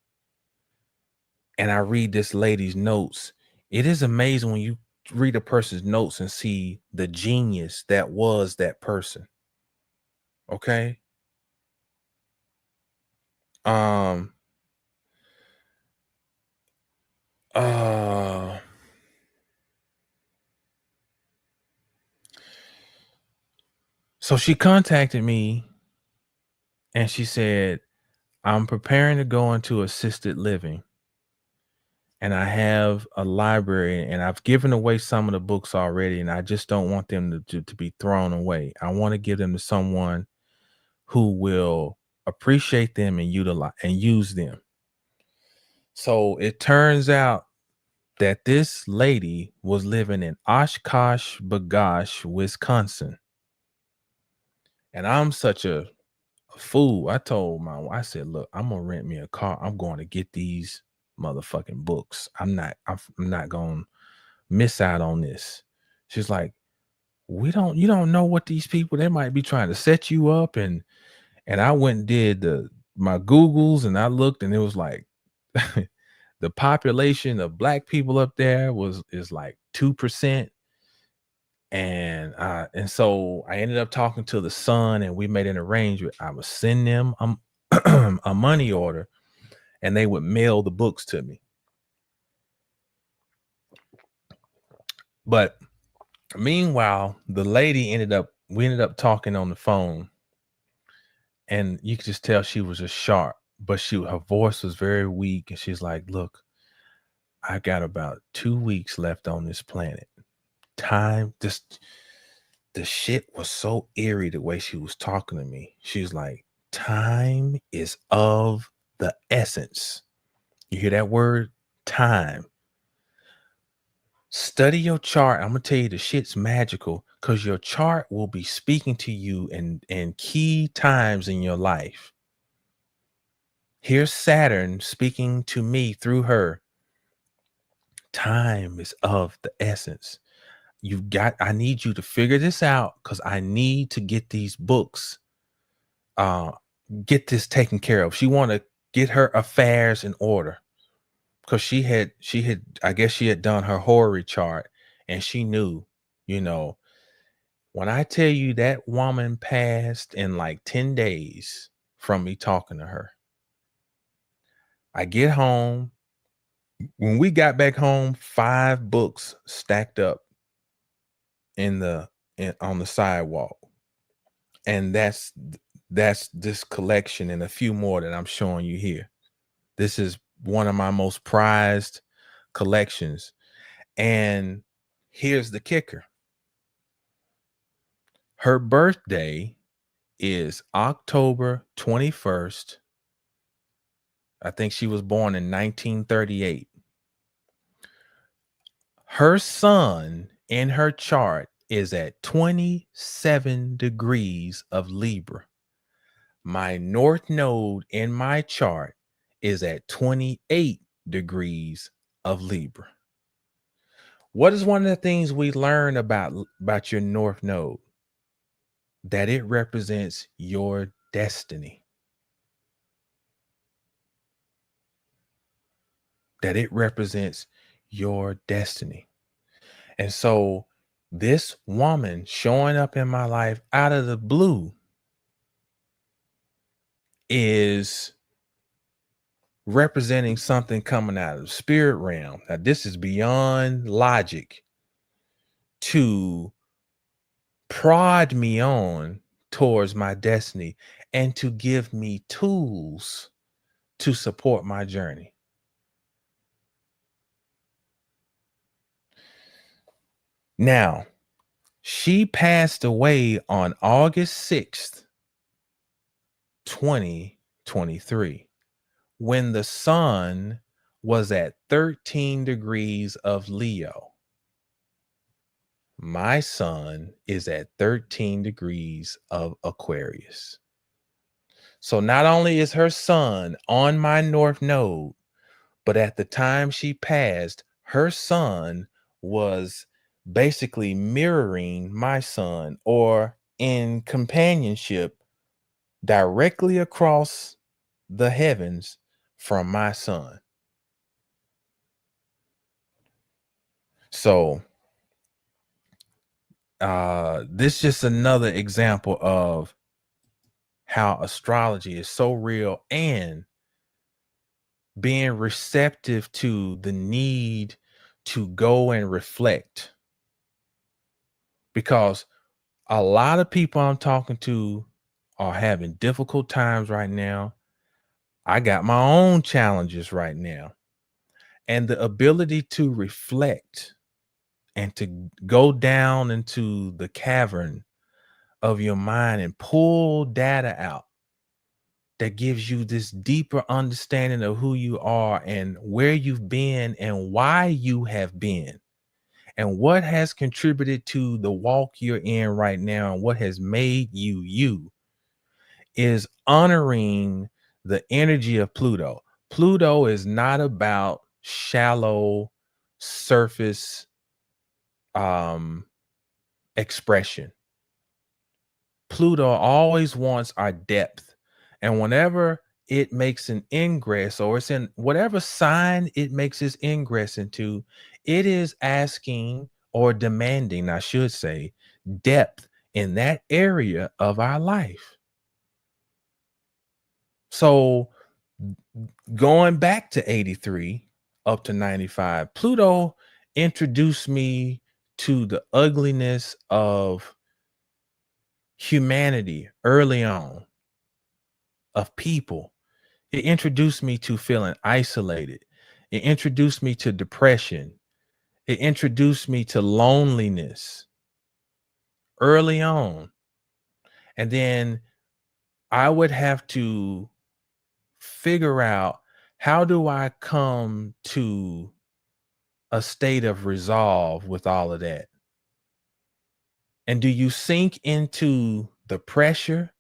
and I read this lady's notes, it is amazing when you read a person's notes and see the genius that was that person. Okay. So she contacted me and she said, I'm preparing to go into assisted living and I have a library and I've given away some of the books already and I just don't want them to be thrown away. I want to give them to someone who will appreciate them and utilize and use them. So it turns out that this lady was living in Oshkosh B'gosh, Wisconsin. And I'm such a fool. I told my wife, I said, look, I'm gonna rent me a car. I'm going to get these motherfucking books. I'm not gonna miss out on this. She's like, you don't know what these people, they might be trying to set you up. And I went and did my Googles and I looked and it was like the population of black people up there is like 2%. And so I ended up talking to the son and we made an arrangement. I would send them a money order and they would mail the books to me. But meanwhile, the lady we ended up talking on the phone and you could just tell she was just sharp, but her voice was very weak. And she's like, look, I got about 2 weeks left on this planet. Time, just the shit was so eerie the way she was talking to me. She's like, time is of the essence. You hear that word? Time. Study your chart. I'm gonna tell you the shit's magical because your chart will be speaking to you in key times in your life. Here's Saturn speaking to me through her. Time is of the essence. I need you to figure this out because I need to get these books, get this taken care of. She want to get her affairs in order because she had, I guess she had done her horary chart and she knew, when I tell you that woman passed in like 10 days from me talking to her. I get home. When we got back home, 5 books stacked up on the sidewalk. And that's this collection and a few more that I'm showing you here. This is one of my most prized collections. And here's the kicker. Her birthday is October 21st. I think she was born in 1938. Her sun in her chart is at 27 degrees of Libra. My north node in my chart is at 28 degrees of Libra. What is one of the things we learn about your north node? That it represents your destiny. that it represents your destiny. And so this woman showing up in my life out of the blue is representing something coming out of the spirit realm. Now, this is beyond logic to prod me on towards my destiny and to give me tools to support my journey. Now, she passed away on August 6th, 2023, when the sun was at 13 degrees of Leo. My sun is at 13 degrees of Aquarius. So not only is her sun on my north node, but at the time she passed, her sun was basically mirroring my sun, or in companionship directly across the heavens from my sun. So this is just another example of how astrology is so real, and being receptive to the need to go and reflect. Because a lot of people I'm talking to are having difficult times right now. I got my own challenges right now. And the ability to reflect and to go down into the cavern of your mind and pull data out that gives you this deeper understanding of who you are and where you've been and why you have been and what has contributed to the walk you're in right now and what has made you you, is honoring the energy of Pluto. Pluto is not about shallow surface expression. Pluto always wants our depth. And whenever it makes an ingress, or it's in whatever sign it makes its ingress into, it is asking or demanding, I should say, depth in that area of our life. So going back to 83 up to 95, Pluto introduced me to the ugliness of humanity early on, of people. It introduced me to feeling isolated. It introduced me to depression. It introduced me to loneliness early on. And then I would have to figure out, how do I come to a state of resolve with all of that? And do you sink into the pressure,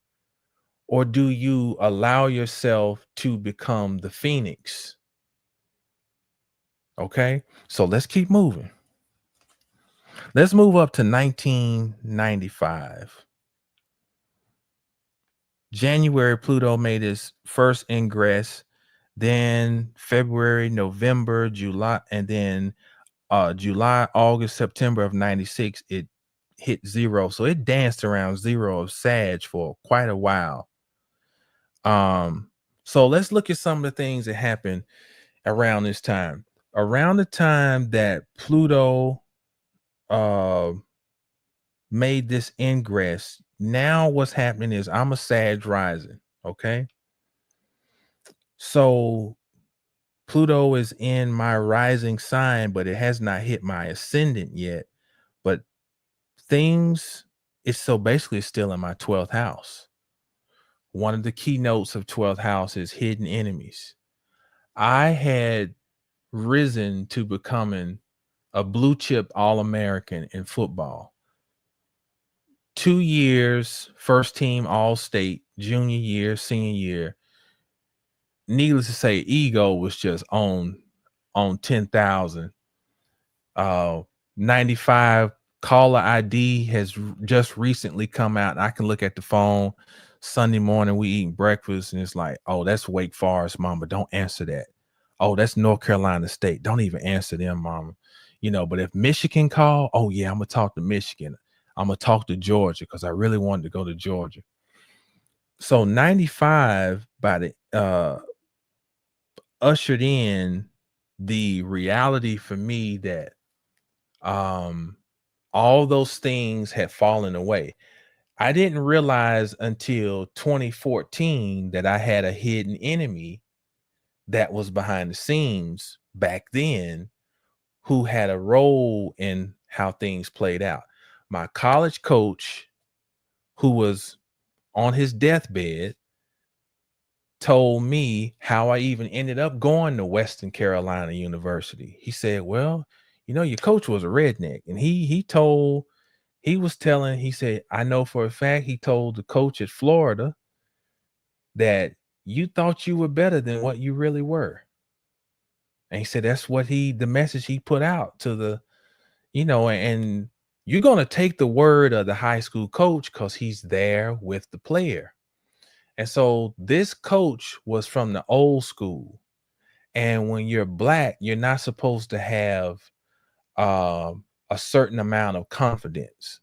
or do you allow yourself to become the phoenix? Okay, so let's keep moving. Let's move up to 1995. January, Pluto made its first ingress. Then February, November, July, and then July, August, September of 96, it hit zero. So it danced around zero of Sag for quite a while. So let's look at some of the things that happened around this time. Around the time that Pluto made this ingress, now what's happening is I'm a Sag rising. Okay. So Pluto is in my rising sign, but it has not hit my ascendant yet. But it's so basically still in my 12th house. One of the keynotes of 12th house is hidden enemies. I had risen to becoming a blue chip All-American in football. 2 years, first team All-State, junior year, senior year. Needless to say, ego was just on 10,000. 95 caller ID has just recently come out. I can look at the phone Sunday morning. We eating breakfast and it's like, oh, that's Wake Forest, mama. Don't answer that. Oh, that's North Carolina State. Don't even answer them, mama. You know, but if Michigan call, oh yeah, I'm gonna talk to Michigan. I'm gonna talk to Georgia because I really wanted to go to Georgia. So 95 by the ushered in the reality for me that all those things had fallen away. I didn't realize until 2014 that I had a hidden enemy that was behind the scenes back then who had a role in how things played out. My college coach, who was on his deathbed, told me how I even ended up going to Western Carolina University. He said, well, you know, your coach was a redneck. And he said, I know for a fact he told the coach at Florida that you thought you were better than what you really were. And he said that's what the message he put out to the, you know, and you're going to take the word of the high school coach because he's there with the player. And so this coach was from the old school. And when you're black, you're not supposed to have a certain amount of confidence.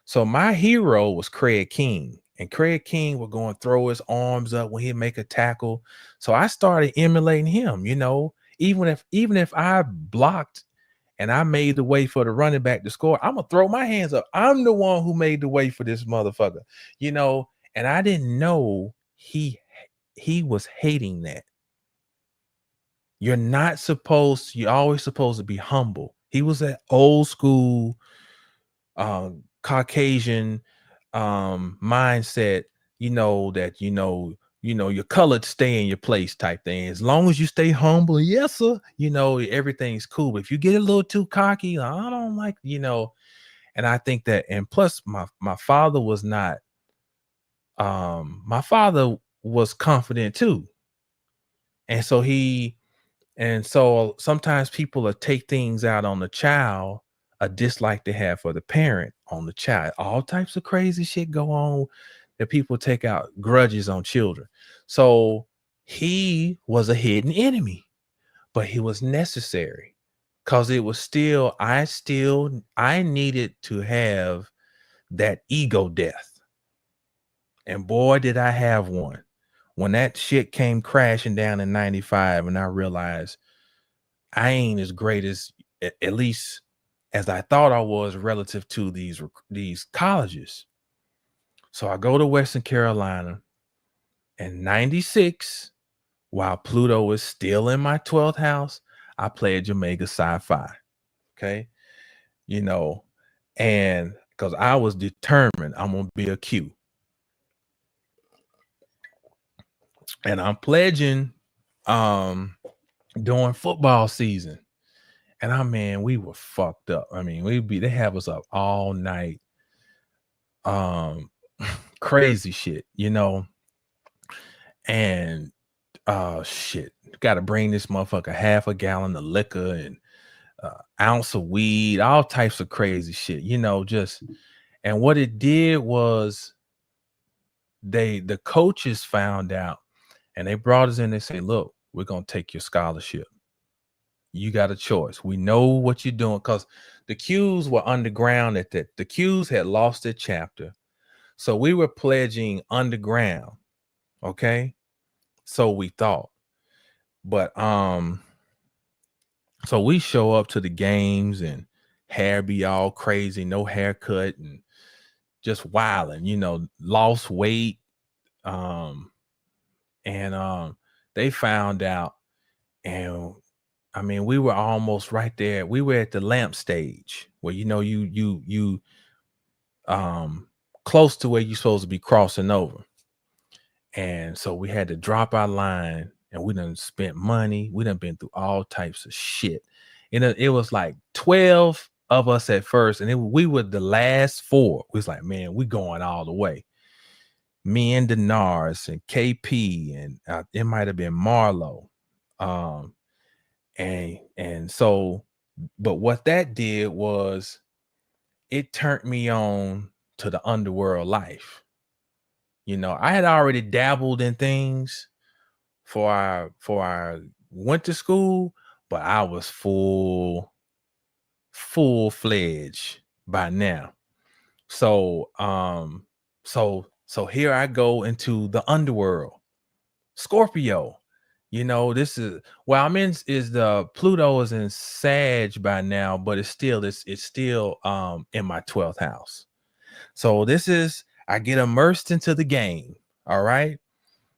So my hero was Craig King. And Craig King would go and throw his arms up when he'd make a tackle. So I started emulating him, you know, even if I blocked and I made the way for the running back to score, I'm gonna throw my hands up. I'm the one who made the way for this motherfucker, you know. And I didn't know he was hating that. You're always supposed to be humble. He was that old school Caucasian mindset, you know, that your colored stay in your place type thing. As long as you stay humble, yes, sir, you know, everything's cool. But if you get a little too cocky, I don't like, you know. And I think that, and plus my father was not, my father was confident too. And so sometimes people will take things out on the child, a dislike they have for the parent on the child. All types of crazy shit go on that people take out grudges on children. So he was a hidden enemy, but he was necessary because it was still, I needed to have that ego death. And boy, did I have one. When that shit came crashing down in 95 and I realized I ain't as great as, at least as I thought I was, relative to these colleges. So I go to Western Carolina in 96, while Pluto is still in my 12th house. I played Jamaica Sci-Fi. Okay. You know, and because I was determined I'm going to be a Q. And I'm pledging during football season. And we were fucked up. I mean, they have us up all night. Crazy shit, you know. And shit, got to bring this motherfucker half a gallon of liquor and ounce of weed, all types of crazy shit, you know. And what it did was the coaches found out and they brought us in. They say, look, we're gonna take your scholarship. You got a choice. We know what you're doing, because the Qs were underground at that. The Qs had lost their chapter. So we were pledging underground. Okay. So we thought. But so we show up to the games and hair be all crazy, no haircut and just wilding, you know, lost weight. They found out, and I mean, we were almost right there. We were at the lamp stage where, you know, you close to where you're supposed to be crossing over. And so we had to drop our line, and we done spent money. We done been through all types of shit. And it was like 12 of us at first, and we were the last 4. We was like, man, we going all the way. Me and Denars and KP, and it might have been Marlo. And so, but what that did was it turned me on to the underworld life. You know, I had already dabbled in things for our went to school, but I was full-fledged by now. So so here I go into the underworld. Scorpio. You know, this is I'm in is the Pluto is in Sag by now, but it's still in my 12th house. So this is I get immersed into the game. All right.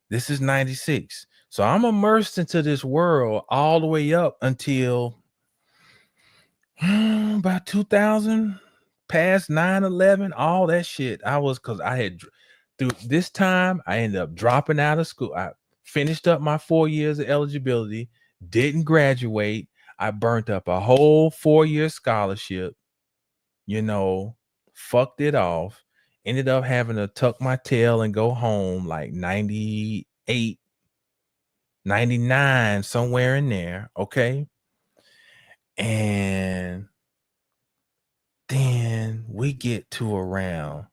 This is 96. So I'm immersed into this world all the way up until about 2000, past 9/11, all that shit. Because I had through this time, I ended up dropping out of school. I finished up my 4 years of eligibility, didn't graduate. I burnt up a whole 4-year scholarship, fucked it off, ended up having to tuck my tail and go home like 98, 99, somewhere in there. Okay. And then we get to around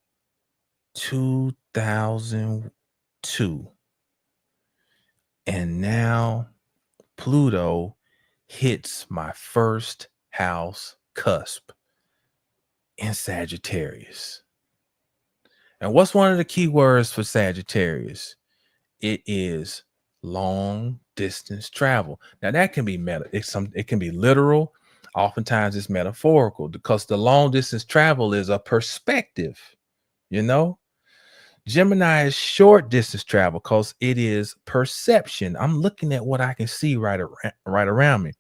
2002. And now Pluto hits my first house cusp in Sagittarius. And what's one of the key words for Sagittarius? It is long distance travel. Now that can be it can be literal. Oftentimes it's metaphorical because the long distance travel is a perspective, Gemini is short distance travel because it is perception. I'm looking at what I can see right around me.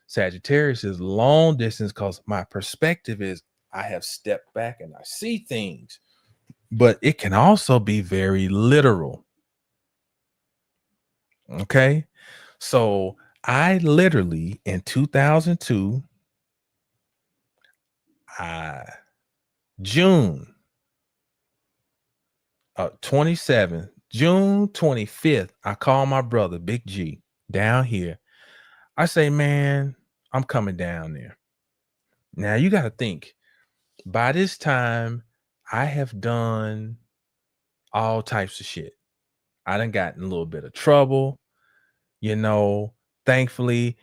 Sagittarius is long distance because my perspective is I have stepped back and I see things, but it can also be very literal. Okay. So I literally in 2002, June 27th, June 25th, I call my brother, Big G, down here. I say, man, I'm coming down there. Now you got to think, by this time, I have done all types of shit. I done got in a little bit of trouble, thankfully,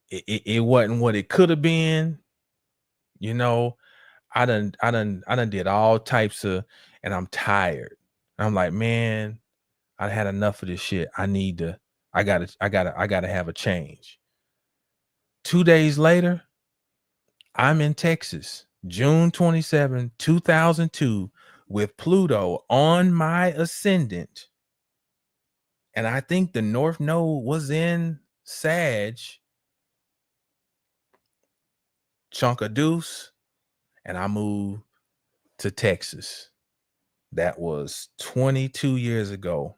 it wasn't what it could have been, I done did all types of, and I'm tired. I'm like, man, I had enough of this shit. I gotta have a change. 2 days later, I'm in Texas, June 27, 2002, with Pluto on my ascendant. And I think the North Node was in Sag, chunk of deuce, and I moved to Texas. That was 22 years ago.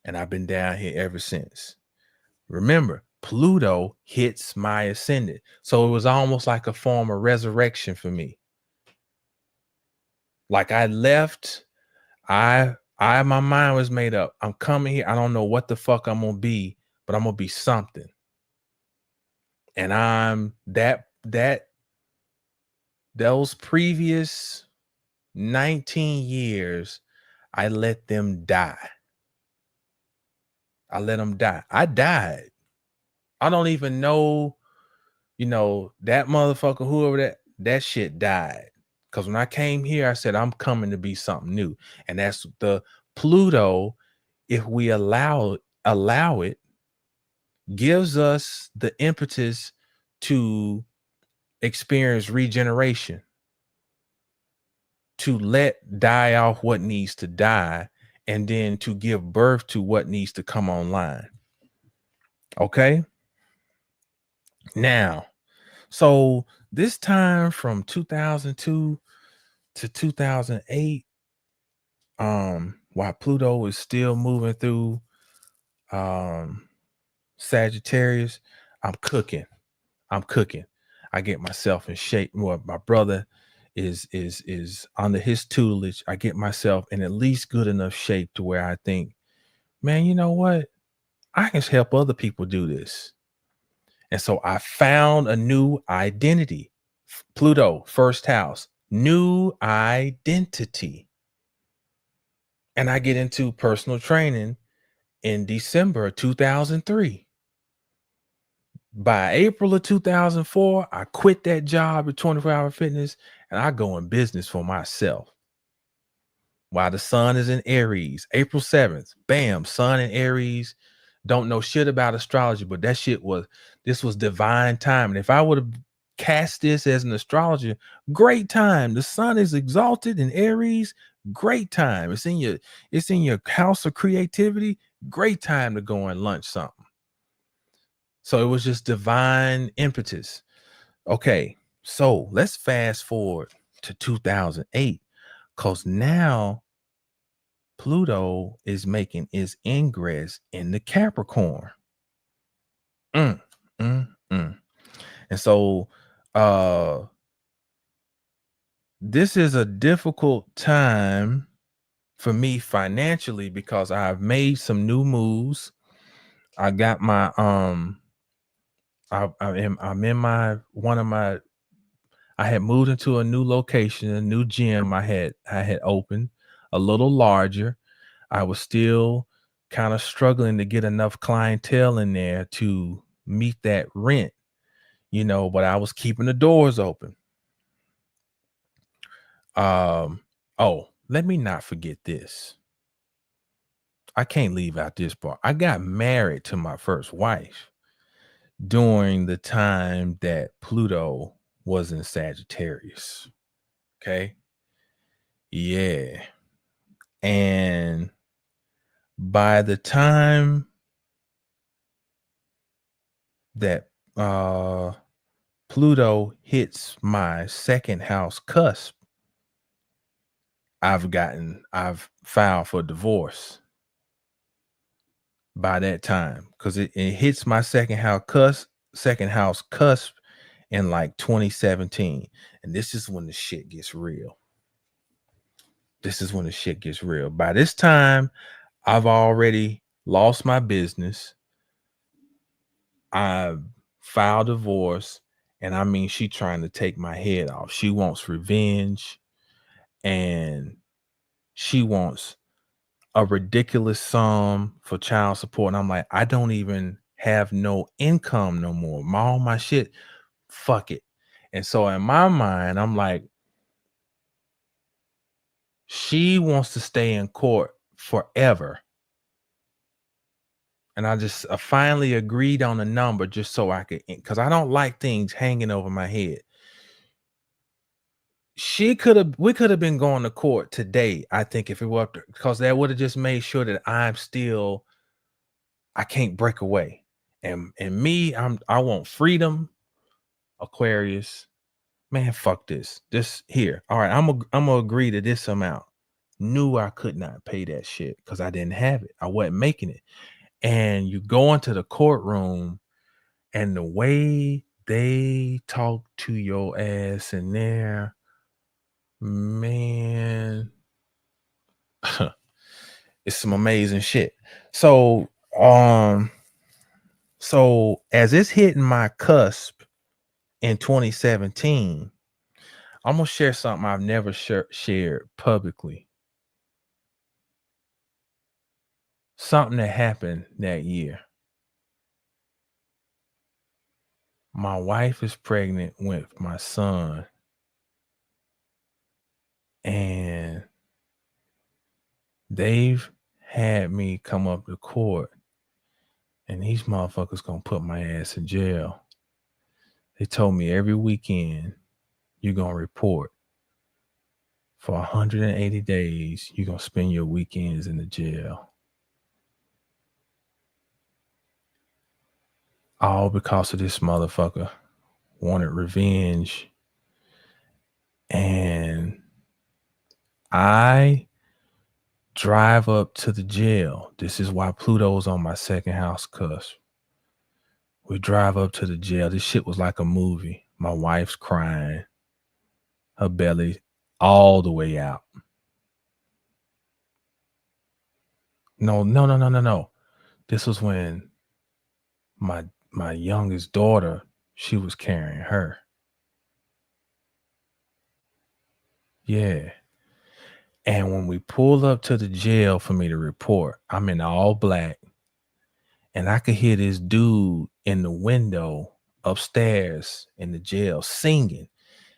And I've been down here ever since. Remember, Pluto hits my ascendant. So it was almost like a form of resurrection for me. Like I left, my mind was made up. I'm coming here. I don't know what the fuck I'm going to be, but I'm going to be something. And I'm those previous 19 years, I let them die. I let them die. I died. I don't even know, that motherfucker, whoever that shit died. Because when I came here, I said, I'm coming to be something new. And that's the Pluto, if we allow it, gives us the impetus to experience regeneration, to let die off what needs to die, and then to give birth to what needs to come online. Okay. Now, so this time from 2002 to 2008, while Pluto was still moving through Sagittarius, I'm cooking. I get myself in shape. Well, my brother is under his tutelage. I get myself in at least good enough shape to where I think, man, you know what? I can help other people do this. And so I found a new identity. Pluto, first house, new identity. And I get into personal training in December of 2003. By April of 2004, I quit that job at 24 Hour Fitness and I go in business for myself. While the sun is in Aries, April 7th, bam, sun in Aries. Don't know shit about astrology, but this was divine time. And if I would have cast this as an astrologer, great time. The sun is exalted in Aries, great time. It's in your house of creativity, great time to go and lunch something. So it was just divine impetus. Okay, so let's fast forward to 2008, because now Pluto is making its ingress in the Capricorn. And so this is a difficult time for me financially because I've made some new moves. I got my I had moved into a new location, a new gym I had opened, a little larger. I was still kind of struggling to get enough clientele in there to meet that rent, but I was keeping the doors open. Let me not forget this. I can't leave out this part. I got married to my first wife during the time that Pluto was in Sagittarius. Okay. Yeah. And by the time that Pluto hits my second house cusp, I've filed for divorce by that time, because it hits my second house cusp in like 2017. And this is when the shit gets real. By this time, I've already lost my business. I filed divorce, and I mean, she trying to take my head off. She wants revenge, and she wants a ridiculous sum for child support. And I'm like, I don't even have no income no more. All my shit, fuck it. And so in my mind, I'm like, she wants to stay in court forever. And I just finally agreed on a number just so I could, because I don't like things hanging over my head. We could have been going to court today, I think, if it were up to, because that would have just made sure that I can't break away. And me, I want freedom. Aquarius, man, fuck this. This here. All right, I'm gonna agree to this amount. Knew I could not pay that shit because I didn't have it. I wasn't making it. And you go into the courtroom, and the way they talk to your ass in there, man, it's some amazing shit. So as it's hitting my cusp in 2017, I'm gonna share something I've never shared publicly. Something that happened that year. My wife is pregnant with my son, and they've had me come up to court, and these motherfuckers gonna put my ass in jail. They told me every weekend you're gonna report. For 180 days, you're gonna spend your weekends in the jail. All because of this motherfucker wanted revenge. And I drive up to the jail. This is why Pluto's on my second house cusp. We drive up to the jail. This shit was like a movie. My wife's crying, her belly all the way out. No. This was when my youngest daughter, she was carrying her. Yeah. And when we pull up to the jail for me to report, I'm in all black. and I could hear this dude in the window upstairs in the jail singing.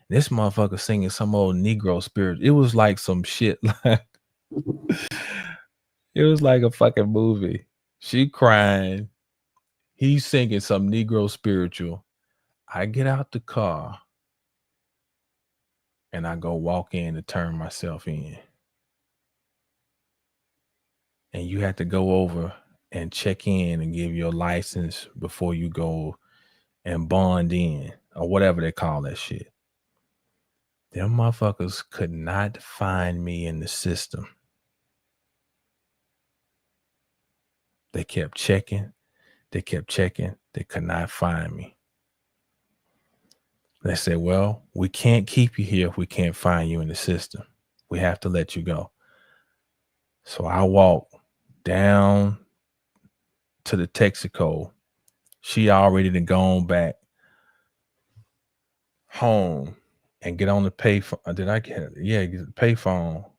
This motherfucker singing some old Negro spirit. It was like some shit. Like it was like a fucking movie. She crying. He's singing some Negro spiritual. I get out the car and I go walk in to turn myself in. And you have to go over and check in and give your license before you go and bond in or whatever they call that shit. Them motherfuckers could not find me in the system. They kept checking. They kept checking. They could not find me. They said, well, we can't keep you here if we can't find you in the system. We have to let you go. So I walked down to the Texaco. She already done gone back home and get on the payphone. Did I get it? Yeah, get the payphone.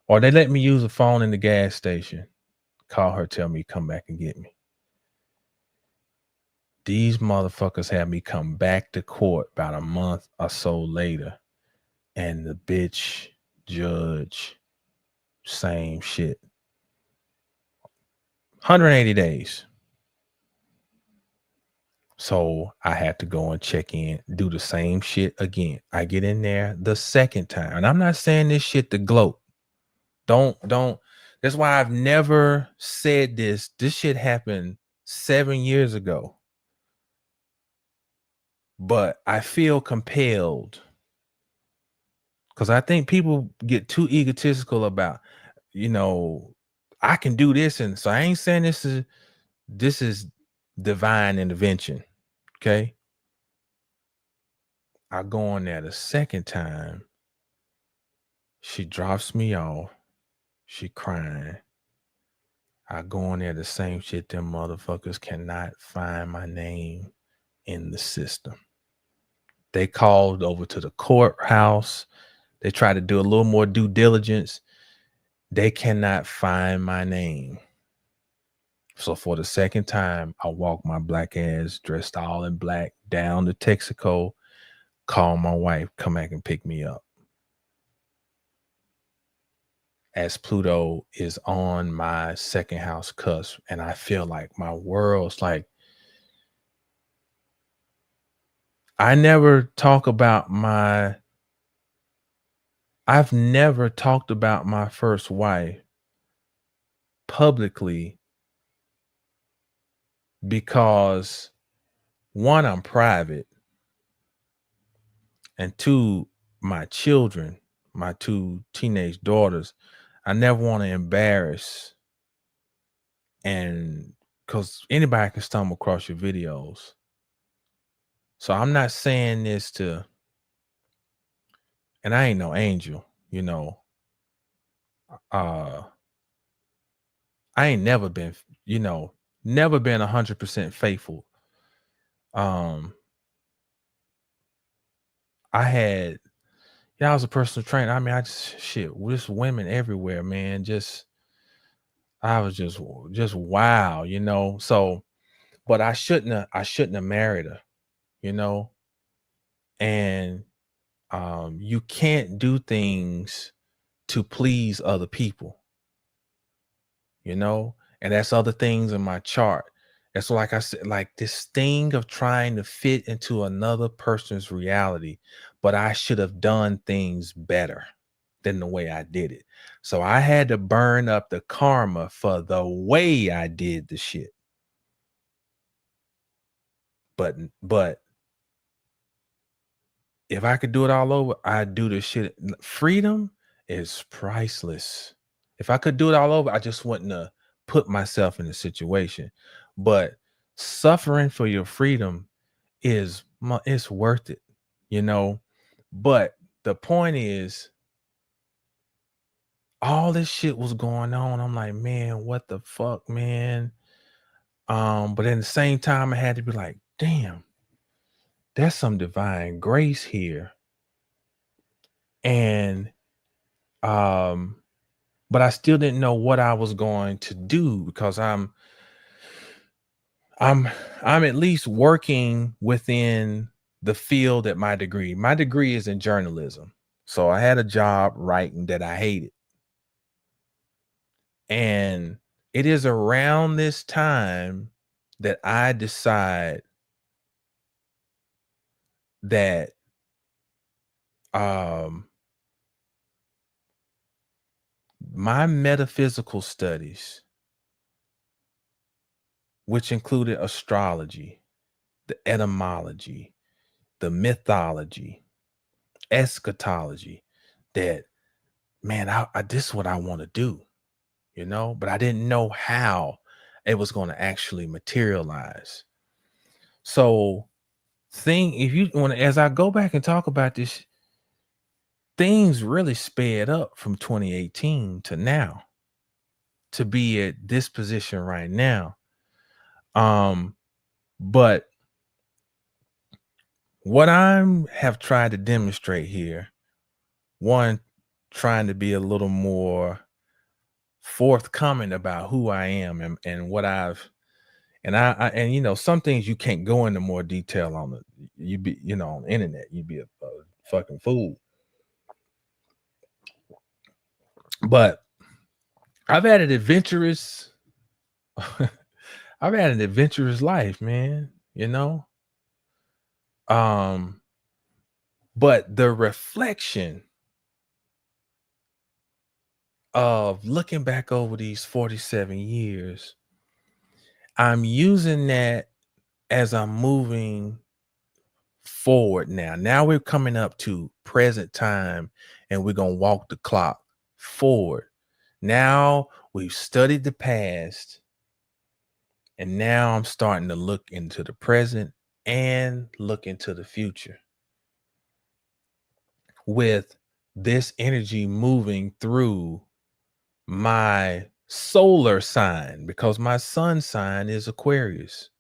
Or they let me use the phone in the gas station. Call her, tell me come back and get me. These motherfuckers had me come back to court about a month or so later. And the bitch judge, same shit. 180 days. So I had to go and check in, do the same shit again. I get in there the second time. And I'm not saying this shit to gloat. Don't. That's why I've never said this. This shit happened 7 years ago. But I feel compelled because I think people get too egotistical about, I can do this. And so I ain't saying this is divine intervention. Okay. I go on there the second time. She drops me off. She crying. I go on there the same shit. Them motherfuckers cannot find my name in the system. They called over to the courthouse. They try to do a little more due diligence. They cannot find my name. So for the second time, I walk my black ass dressed all in black down to Texaco, call my wife, come back and pick me up. As Pluto is on my second house cusp, and I feel like my world's like, I've never talked about my first wife publicly because one, I'm private, and two, my children, my two teenage daughters, I never want to embarrass, and because anybody can stumble across your videos. So I'm not saying this to, and I ain't no angel, I ain't never been 100% faithful. I was a personal trainer. I mean, just women everywhere, man. I was just wow, So, but I shouldn't have married her, and you can't do things to please other people, and that's other things in my chart. That's like I said, like this thing of trying to fit into another person's reality, but I should have done things better than the way I did it. So I had to burn up the karma for the way I did the shit. But if I could do it all over, I'd do the shit. Freedom is priceless. If I could do it all over, I just wouldn't have put myself in a situation. But suffering for your freedom it's worth it, But the point is, all this shit was going on. I'm like, man, what the fuck, man? But at the same time, I had to be like, damn, there's some divine grace here. And but I still didn't know what I was going to do because I'm I'm at least working within the field at my degree. My degree is in journalism. So I had a job writing that I hated. And it is around this time that I decide that my metaphysical studies, which included astrology, the etymology, the mythology, eschatology, that, man, I this is what I want to do, you know, but I didn't know how it was going to actually materialize. So as I go back and talk about this, things really sped up from 2018 to now to be at this position right now. But what I have tried to demonstrate here, one, trying to be a little more forthcoming about who I am and what I've, and you know, some things you can't go into more detail on it. You'd be, you know, on the internet, you'd be a fucking fool. But I've had an adventurous, life, man, you know? But the reflection of looking back over these 47 years, I'm using that as I'm moving forward now. Now we're coming up to present time and we're going to walk the clock forward. Now we've studied the past and now I'm starting to look into the present and look into the future with this energy moving through my solar sign, because my sun sign is Aquarius.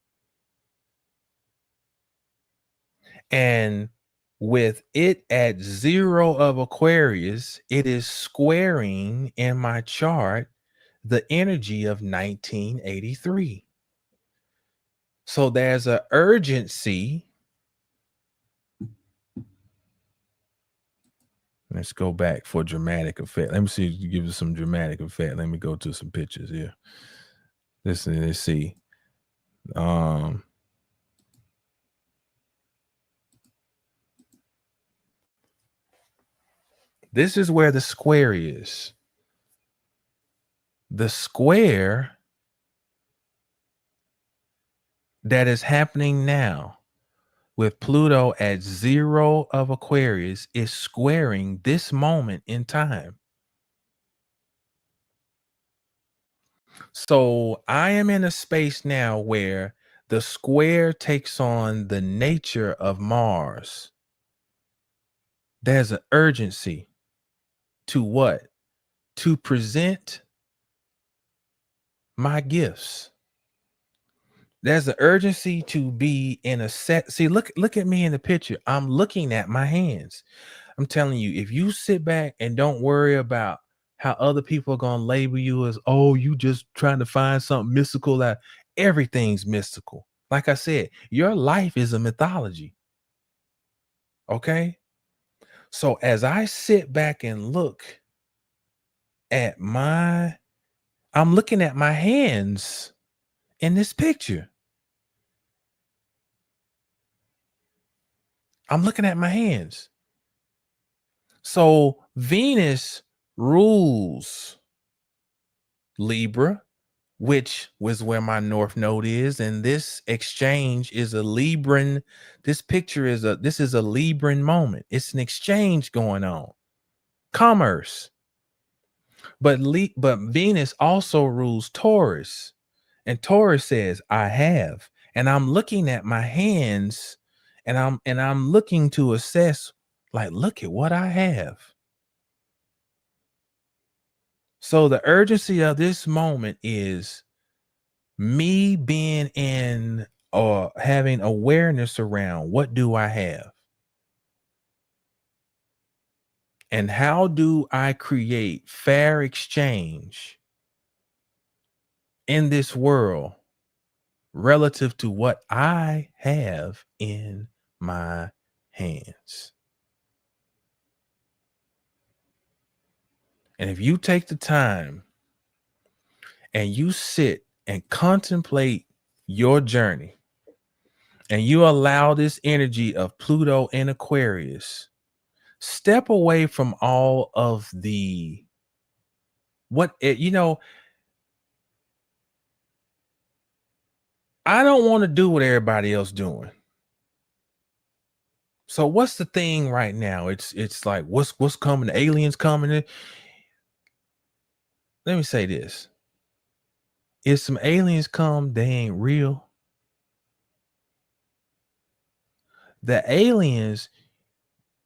And with it at 0 of Aquarius, it is squaring in my chart the energy of 1983. So there's an urgency. Let's go back for dramatic effect. Let me see if you give us some dramatic effect. Let me go to some pictures here. Let's see. This is where the square is. The square that is happening now with Pluto at 0 of Aquarius is squaring this moment in time. So I am in a space now where the square takes on the nature of Mars. There's an urgency to what? To present my gifts. There's an urgency to be in a set. See, look at me in the picture. I'm looking at my hands. I'm telling you, if you sit back and don't worry about how other people are going to label you as, oh, you just trying to find something mystical, that everything's mystical. Like I said, your life is a mythology. Okay. So as I sit back and look at I'm looking at my hands in this picture. I'm looking at my hands. So Venus rules Libra, which was where my North Node is. And this exchange is a Libran. This picture is a Libran moment. It's an exchange going on. Commerce. But Venus also rules Taurus. And Taurus says, I have. And I'm looking at my hands and I'm looking to assess, like, look at what I have. So the urgency of this moment is me being in or having awareness around what do I have? And how do I create fair exchange in this world relative to what I have in my hands. And if you take the time and you sit and contemplate your journey, and you allow this energy of Pluto and Aquarius, step away from all of the I don't want to do what everybody else doing. So what's the thing right now? It's like what's coming? The aliens coming in. Let me say this. If some aliens come, they ain't real. The aliens,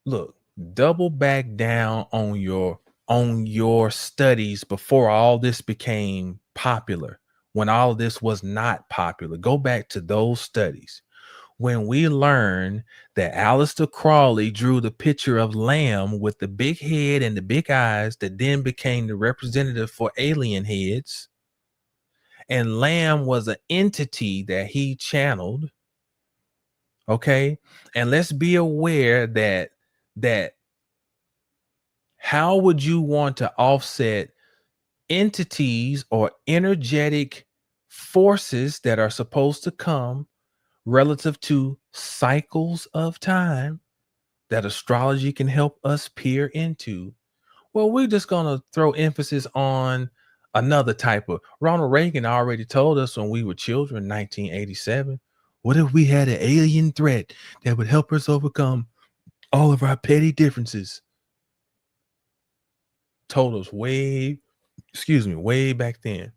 look, double back down on your studies before all this became popular. When all of this was not popular, go back to those studies. When we learned that Aleister Crowley drew the picture of Lamb with the big head and the big eyes that then became the representative for alien heads, and Lamb was an entity that he channeled. Okay, and let's be aware that how would you want to offset entities or energetic forces that are supposed to come relative to cycles of time that astrology can help us peer into? Well, we're just going to throw emphasis on another type of. Ronald Reagan already told us when we were children in 1987, what if we had an alien threat that would help us overcome all of our petty differences? Told us way back then.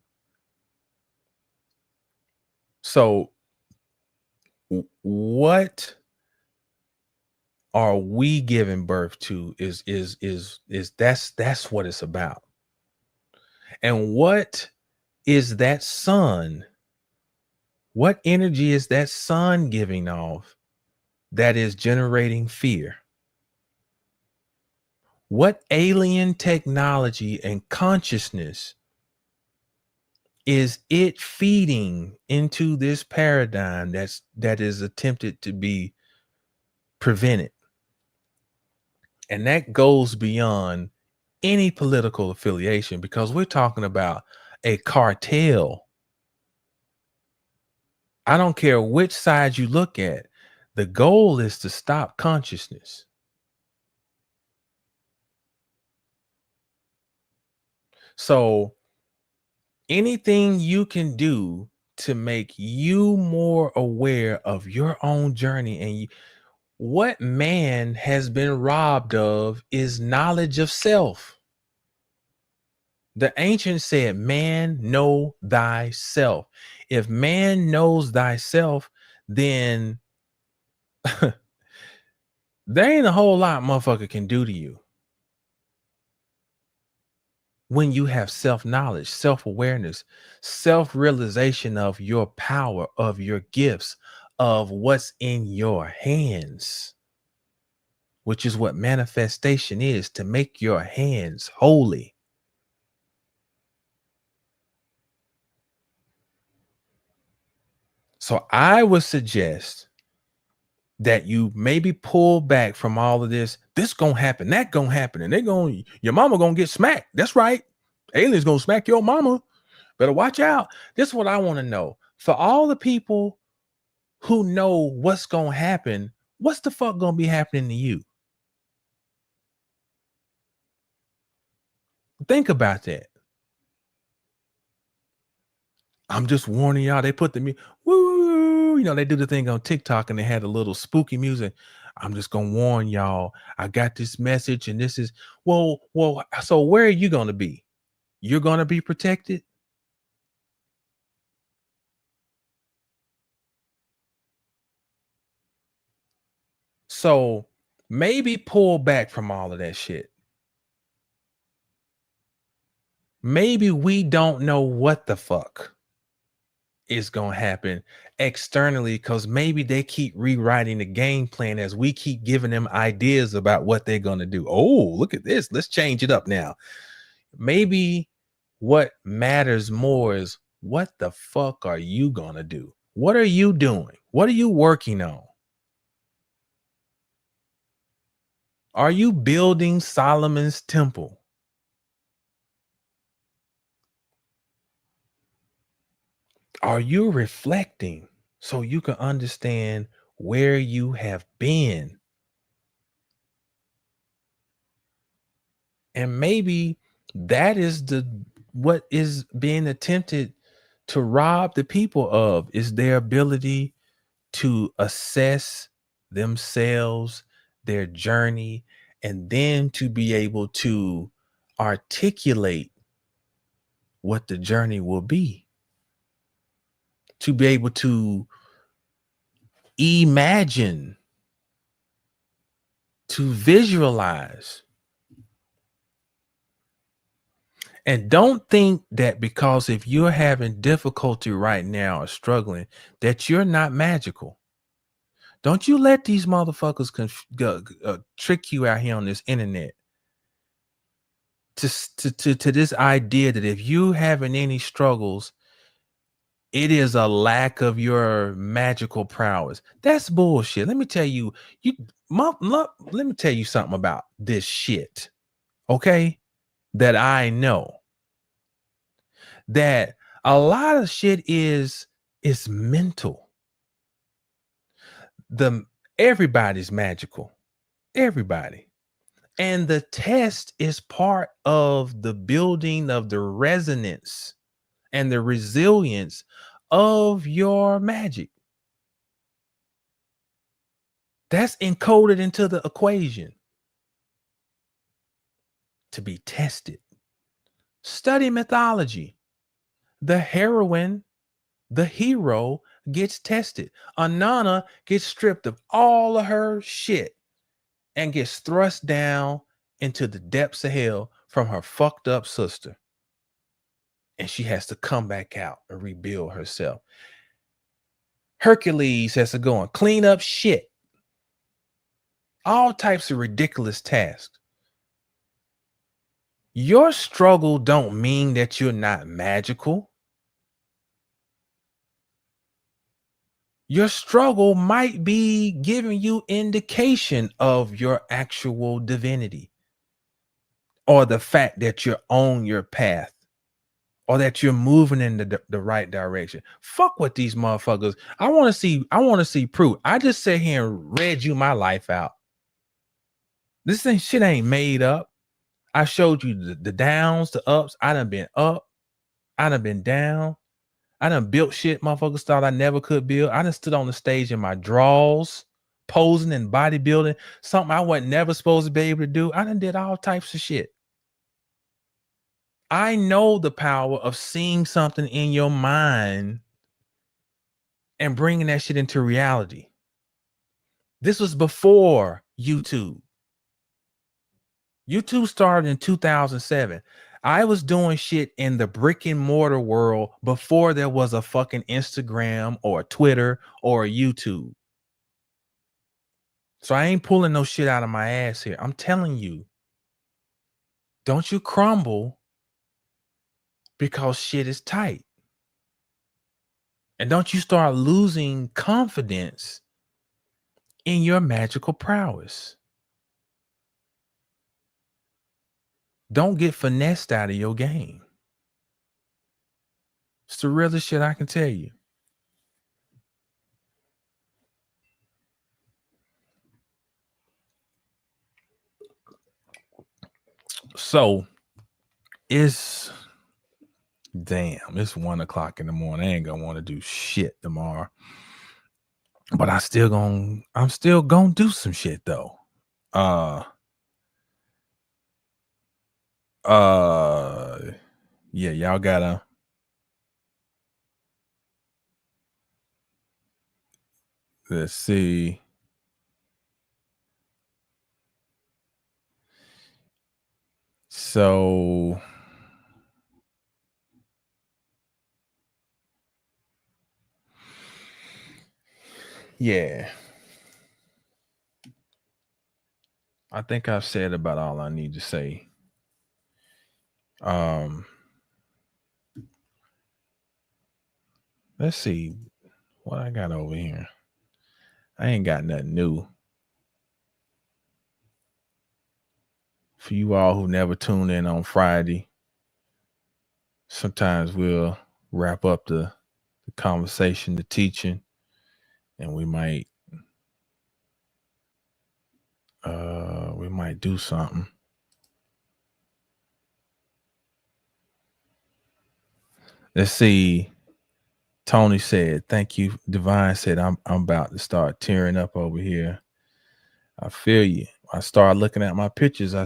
So what are we giving birth to is that's what it's about. And what is that sun? What energy is that sun giving off that is generating fear? What alien technology and consciousness is it feeding into this paradigm that is attempted to be prevented? And that goes beyond any political affiliation, because we're talking about a cartel. I don't care which side you look at. The goal is to stop consciousness. So anything you can do to make you more aware of your own journey, and what man has been robbed of is knowledge of self. The ancients said, man, know thyself. If man knows thyself, then there ain't a whole lot motherfucker can do to you. When you have self-knowledge, self-awareness, self-realization of your power, of your gifts, of what's in your hands, which is what manifestation is, to make your hands holy. So I would suggest that you maybe pull back from all of this. This gonna happen, that gonna happen, and your mama gonna get smacked. That's right. Aliens gonna smack your mama. Better watch out. This is what I want to know. For all the people who know what's gonna happen, what's the fuck gonna be happening to you? Think about that. I'm just warning y'all. They put the woo, they do the thing on TikTok and they had a little spooky music. I'm just gonna warn y'all. I got this message, and this is well. So where are you gonna be? You're gonna be protected. So maybe pull back from all of that shit. Maybe we don't know what the fuck is going to happen externally, because maybe they keep rewriting the game plan as we keep giving them ideas about what they're going to do. Oh, look at this. Let's change it up now. Maybe what matters more is, what the fuck are you going to do? What are you doing? What are you working on? Are you building Solomon's temple? Are you reflecting so you can understand where you have been? And maybe that is what is being attempted to rob the people of, is their ability to assess themselves, their journey, and then to be able to articulate what the journey will be, to be able to imagine, to visualize. And don't think that because if you're having difficulty right now or struggling, that you're not magical. Don't you let these motherfuckers trick you out here on this internet to this idea that if you having any struggles, it is a lack of your magical prowess. That's bullshit. Let me tell you, let me tell you something about this shit, okay? That I know. That a lot of shit is mental. Everybody's magical. Everybody. And the test is part of the building of the resonance and the resilience of your magic. That's encoded into the equation to be tested. Study mythology. The heroine, the hero gets tested. Anana gets stripped of all of her shit and gets thrust down into the depths of hell from her fucked up sister. And she has to come back out and rebuild herself. Hercules has to go and clean up shit. All types of ridiculous tasks. Your struggle don't mean that you're not magical. Your struggle might be giving you indication of your actual divinity, or the fact that you're on your path, or that you're moving in the right direction. Fuck with these motherfuckers. I want to see proof. I just sat here and read you my life out. This shit ain't made up. I showed you the downs, the ups. I done been up. I done been down. I done built shit motherfuckers thought I never could build. I done stood on the stage in my drawers, posing and bodybuilding, something I wasn't never supposed to be able to do. I done did all types of shit. I know the power of seeing something in your mind and bringing that shit into reality. This was before YouTube. YouTube started in 2007. I was doing shit in the brick and mortar world before there was a fucking Instagram or Twitter or YouTube. So I ain't pulling no shit out of my ass here. I'm telling you, don't you crumble because shit is tight. And don't you start losing confidence in your magical prowess. Don't get finessed out of your game. It's the realest shit I can tell you. So it's 1 o'clock in the morning. I ain't gonna want to do shit tomorrow. But I'm still gonna do some shit though. Yeah, y'all gotta let's see. So yeah, I think I've said about all I need to say. Let's see. What I got over here? I ain't got nothing new. For you all who never tune in on Friday, sometimes we'll wrap up the conversation, the teaching, and we might do something. Let's see. Tony said, "Thank you." Divine said, "I'm about to start tearing up over here." I feel you. I start looking at my pictures. I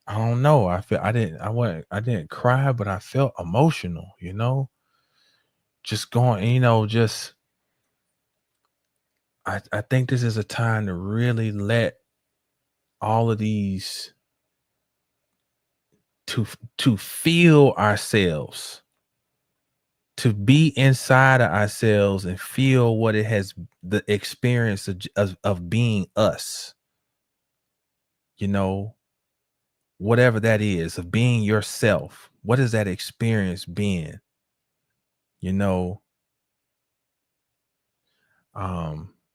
don't know. I didn't cry, but I felt emotional, just going, I think this is a time to really let all of these to feel ourselves, to be inside of ourselves and feel what it has, the experience of being us, whatever that is, of being yourself. What is that experience being?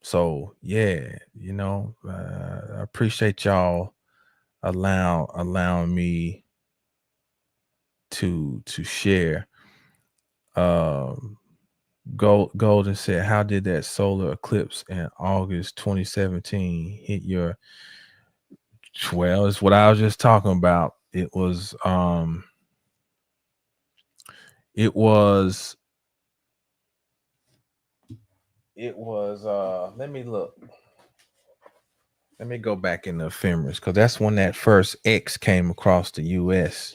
So yeah, I appreciate y'all allowing me to share. Golden said, "How did that solar eclipse in August 2017 hit your?" Well, it's what I was just talking about. It was let me look. Let me go back in the ephemeris, because that's when that first X came across the US.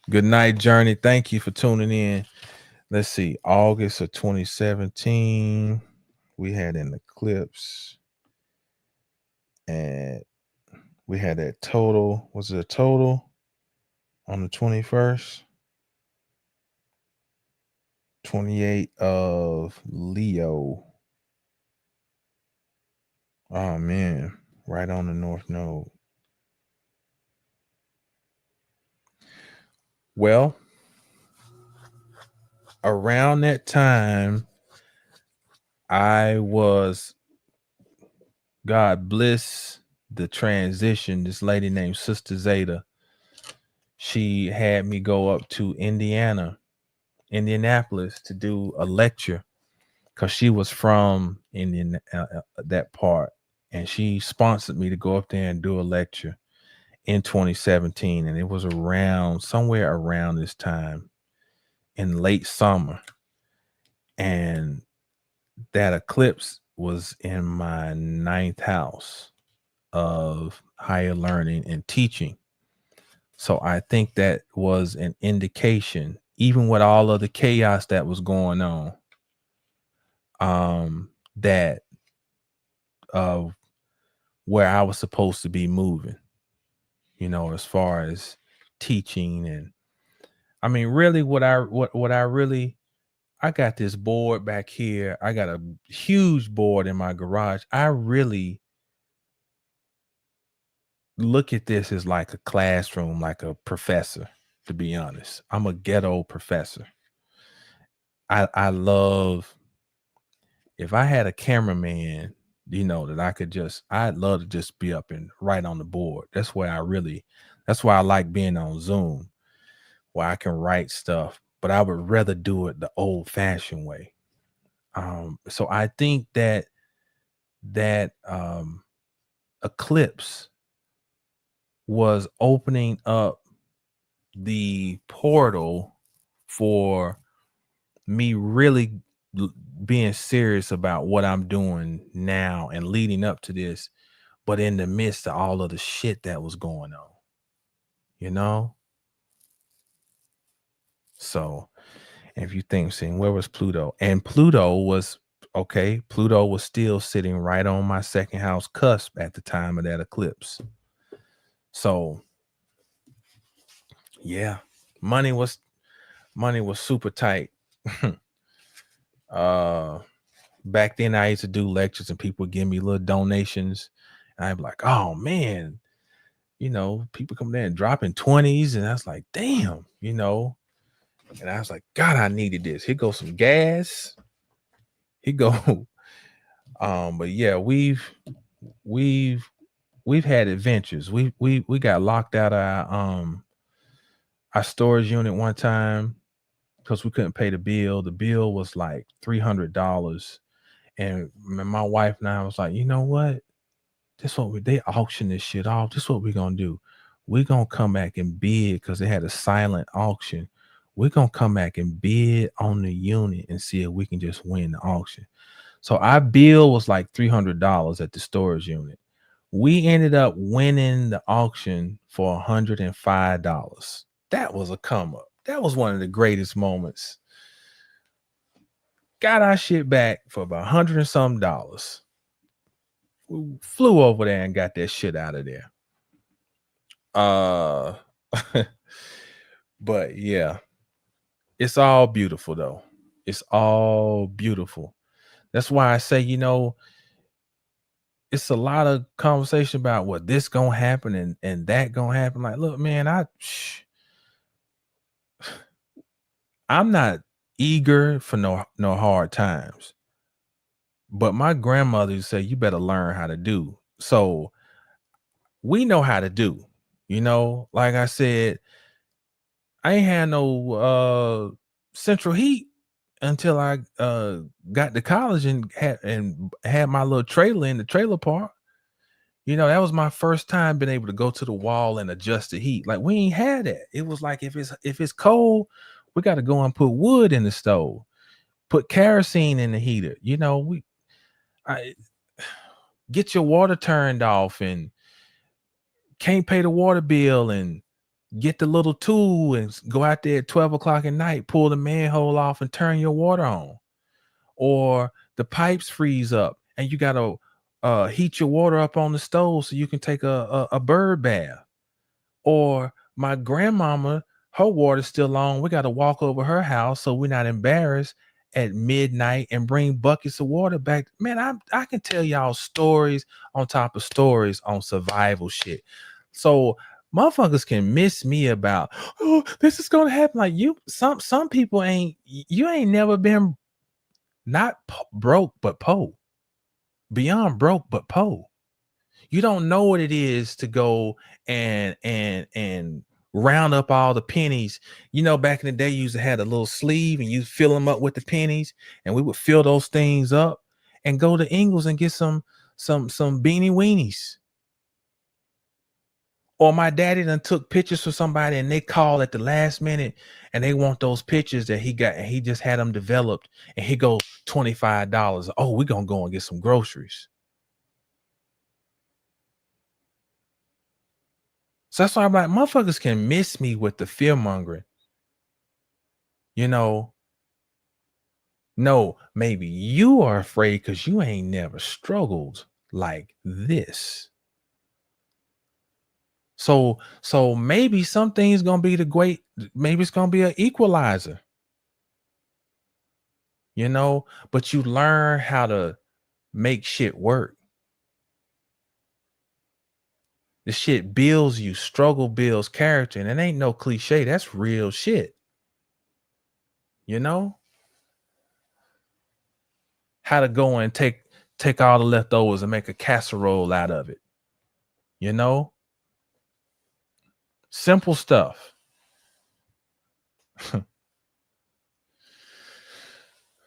Good night, Journey. Thank you for tuning in. Let's see. August of 2017, we had an eclipse, and we had that total. Was it a total on the 21st? 28 of Leo. Oh man, right on the North Node. Well, around that time, I was, God bless the transition, this lady named Sister Zeta. She had me go up to Indianapolis to do a lecture, because she was from Indian, that part, and she sponsored me to go up there and do a lecture in 2017, and it was somewhere around this time in late summer, and that eclipse was in my 9th house of higher learning and teaching. So I think that was an indication, even with all of the chaos that was going on, that of where I was supposed to be moving, as far as teaching. And I mean, really I got this board back here. I got a huge board in my garage. I really look at this as like a classroom, like a professor, to be honest. I'm a ghetto professor. I love, if I had a cameraman, that I'd love to just be up and write on the board. That's why I like being on Zoom, where I can write stuff, but I would rather do it the old fashioned way. So I think that eclipse was opening up the portal for me really being serious about what I'm doing now and leading up to this, but in the midst of all of the shit that was going on, So, if you think, saying, where was Pluto? And Pluto was still sitting right on my 2nd house cusp at the time of that eclipse. So, yeah, money was super tight. Back then I used to do lectures and people would give me little donations, and I'd be like, oh man, people come there and dropping 20s, and I was like, damn, And I was like, God, I needed this. Here goes some gas. Here go. But yeah, we've had adventures. We got locked out of our storage unit one time because we couldn't pay the bill. The bill was like $300. And my wife and I was like, you know what? This what they auction this shit off. This what we're gonna do. We're gonna come back and bid because they had a silent auction. We're gonna come back and bid on the unit and see if we can just win the auction. So our bill was like $300 at the storage unit. We ended up winning the auction for $105. That was a come up. That was one of the greatest moments. Got our shit back for about $100 and some dollars. We flew over there and got that shit out of there. But yeah, it's all beautiful though. It's all beautiful. That's why I say, you know, it's a lot of conversation about what this gonna happen and that gonna happen. Like, look, man, I'm not eager for no hard times. But my grandmother used to say, you better learn how to do. So we know how to do, you know, like I said, I ain't had no central heat until I got to college and had my little trailer in the trailer park. You know, that was my first time being able to go to the wall and adjust the heat. Like we ain't had that. It was like if it's cold, we got to go and put wood in the stove, put kerosene in the heater. You know, I get your water turned off and can't pay the water bill and get the little tool and go out there at 12 o'clock at night, pull the manhole off and turn your water on. Or the pipes freeze up and you got to heat your water up on the stove so you can take a bird bath. Or my grandmama, her water's still on. We got to walk over her house so we're not embarrassed at midnight and bring buckets of water back. Man, I can tell y'all stories on top of stories on survival shit. So motherfuckers can miss me about, oh, this is gonna happen. Like some people ain't never been not broke but po, beyond broke but po. You don't know what it is to go and round up all the pennies. You know, back in the day, you used to have a little sleeve and you fill them up with the pennies, and we would fill those things up and go to Ingles and get some beanie weenies. Or my daddy done took pictures for somebody and they call at the last minute and they want those pictures that he got and he just had them developed and he goes $25. Oh, we're gonna go and get some groceries. So that's why I'm like, motherfuckers can miss me with the fear mongering. You know, no, maybe you are afraid because you ain't never struggled like this. So maybe some things gonna be maybe it's gonna be an equalizer. You know, but you learn how to make shit work. The shit builds you, struggle builds character, and it ain't no cliche. That's real shit. You know? How to go and take all the leftovers and make a casserole out of it. You know? Simple stuff.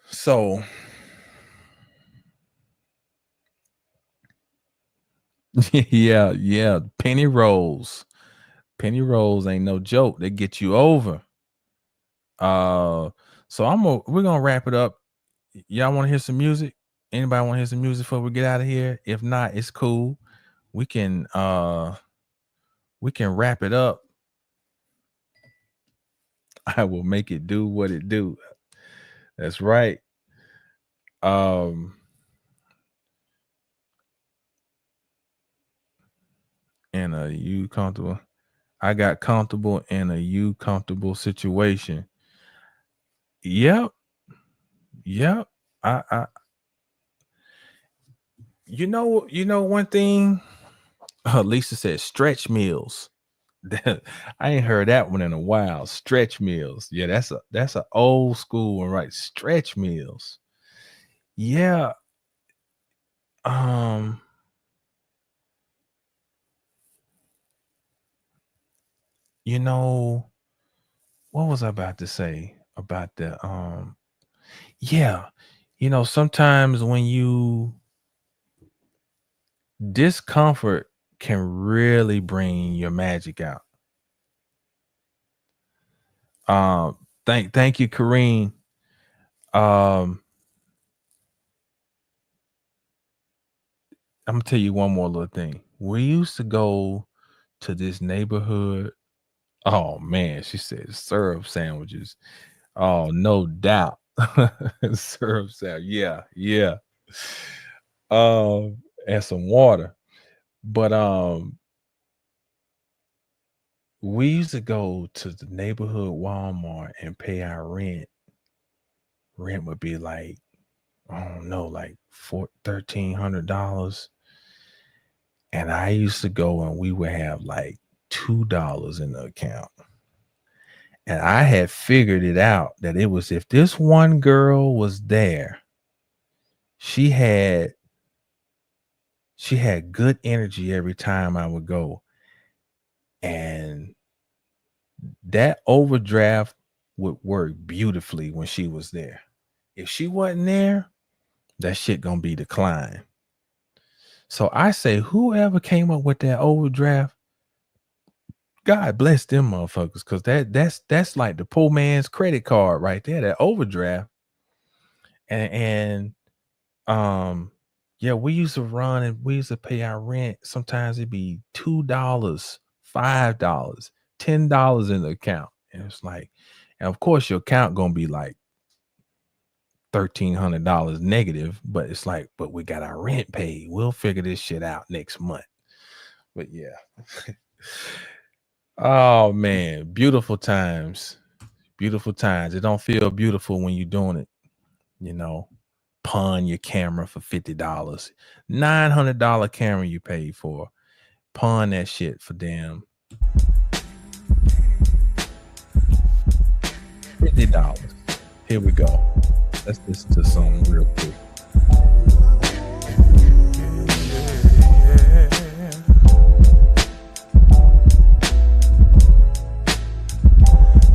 So yeah. Penny rolls ain't no joke. They get you over. So we're gonna wrap it up. Y'all want to hear some music? Anybody want to hear some music before we get out of here? If not, it's cool. We can wrap it up. I will make it do what it do. That's right. And you comfortable? I got comfortable in a you comfortable situation. Yep. I you know one thing. Lisa said stretch meals. I ain't heard that one in a while. Stretch meals. Yeah, that's a old school one, right? Stretch meals. Yeah. Um, you know, what was I about to say about the yeah, sometimes when you discomfort can really bring your magic out. Thank you, Kareem. Um, I'm gonna tell you one more little thing. We used to go to this neighborhood. Oh man, she said syrup sandwiches. Oh, no doubt. Syrup sandwich. Yeah, yeah. And some water. But we used to go to the neighborhood Walmart and pay our rent. Rent would be like, I don't know, like $1,300. And I used to go and we would have like $2 in the account. And I had figured it out that it was if this one girl was there, she had good energy every time I would go. And that overdraft would work beautifully when she was there. If she wasn't there, that shit gonna be declined. So I say, whoever came up with that overdraft, God bless them motherfuckers, because that's like the poor man's credit card right there, that overdraft. And yeah, we used to run and we used to pay our rent. Sometimes it'd be $2, $5, $10 in the account. And it's like, and of course your account gonna be like $1,300 negative, but it's like, but we got our rent paid. We'll figure this shit out next month. But yeah. Oh man, beautiful times. Beautiful times. It don't feel beautiful when you're doing it, pawn your camera for $50. $900 camera you paid for. Pawn that shit for damn $50. Here we go. Let's listen to something real quick.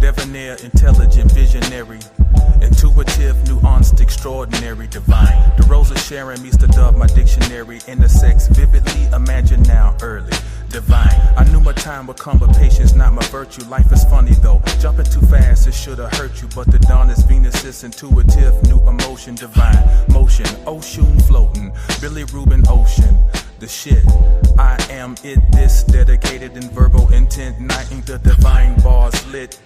Debonair, intelligent, visionary, intuitive, nuanced, extraordinary, divine. The rose of Sharon meets the dove, my dictionary. Intersex, vividly, imagine now, early, divine. I knew my time would come, but patience not my virtue. Life is funny though, jumping too fast, it should've hurt you. But the dawn is Venus, is intuitive, new emotion, divine. Motion, ocean floating, Billy Rubin ocean. The shit, I am it, this dedicated in verbal intent, igniting the divine bars lit.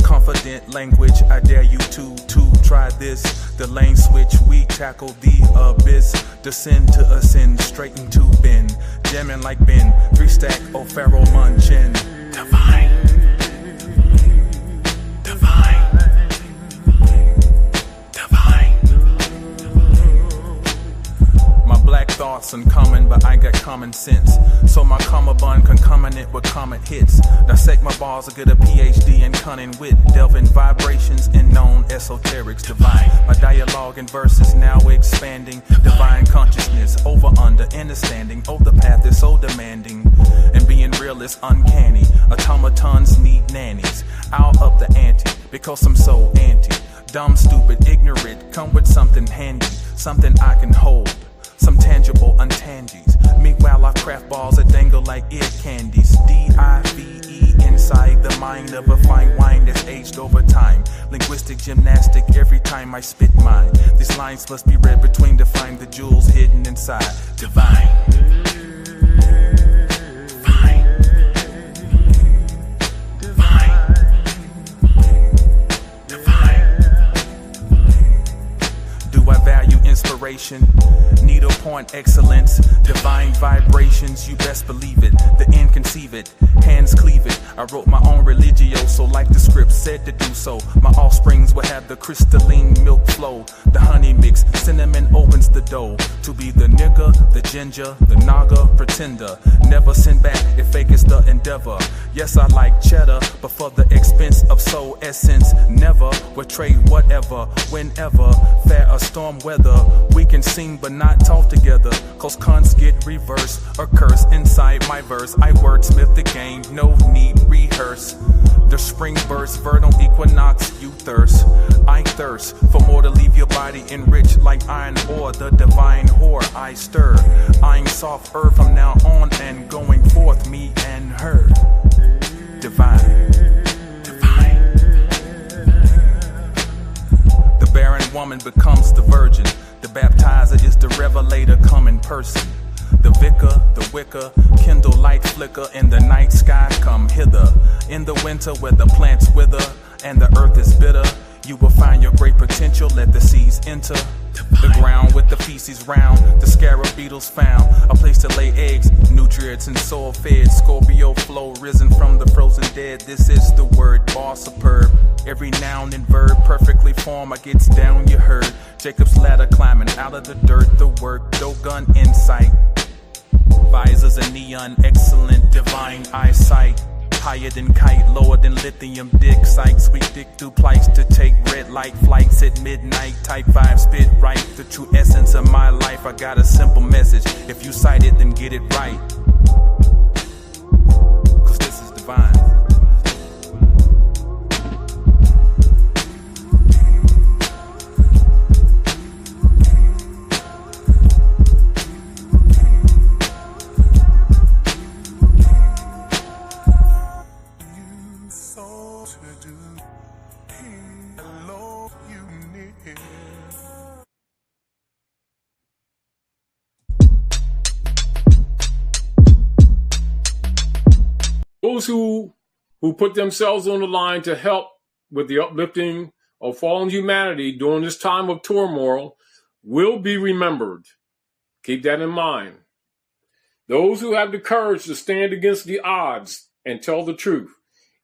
Confident language, I dare you to try this. The lane switch, we tackle the abyss. Descend to ascend, straight into bend. Jamming like Ben, 3-stack, O'Farrell munchin'. Divine. Divine. Divine. My black thoughts uncommon, but I got common sense. So my comma bun concomitant with comet hits. Dissect my bars to get a PhD in cunning wit. Delve in vibrations and known esoterics divine. My dialogue and verses now expanding. Divine consciousness over under understanding. Oh, the path is so demanding. And being real is uncanny. Automatons need nannies. I'll up the ante because I'm so anti. Dumb, stupid, ignorant. Come with something handy. Something I can hold. Some tangible untangies. Meanwhile, I craft balls that dangle like ear candies. D-I-V-E inside the mind of a fine wine that's aged over time. Linguistic gymnastic every time I spit mine. These lines must be read between to find the jewels hidden inside. Divine. Inspiration, needlepoint excellence, Divine vibrations, you best believe it. The end conceive it, hands cleave it. I wrote my own religio, so like the script said to do so. My offsprings will have the crystalline milk flow. The honey mix, cinnamon opens the dough. To be the nigga, the ginger, the naga, pretender. Never send back if fake is the endeavor. Yes, I like cheddar, but for the expense of soul essence, never would trade whatever, whenever. Fair or storm weather, we can sing but not talk together. Cause cons get reversed or curse inside my verse. I wordsmith the game, no need rehearse. The spring burst, vernal equinox, you thirst. I thirst for more to leave your body enriched like iron ore. The divine whore I stir. I'm soft earth from now on and going forth, me and her. Divine. Divine. The barren woman becomes the virgin. The baptizer is the revelator come in person. The vicar, the wicker, kindle light flicker in the night sky, come hither. In the winter where the plants wither and the earth is bitter, you will find your great potential, let the seeds enter. The ground with the feces round, the scarab beetles found. A place to lay eggs, nutrients and soil fed. Scorpio flow risen from the frozen dead. This is the word, bar superb. Every noun and verb perfectly formed. I gets down, you heard. Jacob's ladder climbing out of the dirt. The work, Dogun insight. Visors and neon, excellent divine eyesight. Higher than kite, lower than lithium dick sight. Sweet dick through plights to take red light flights at midnight. Type 5 spit right, the true essence of my life. I got a simple message, if you cite it then get it right. Cause this is divine. Those who put themselves on the line to help with the uplifting of fallen humanity during this time of turmoil will be remembered. Keep that in mind. Those who have the courage to stand against the odds and tell the truth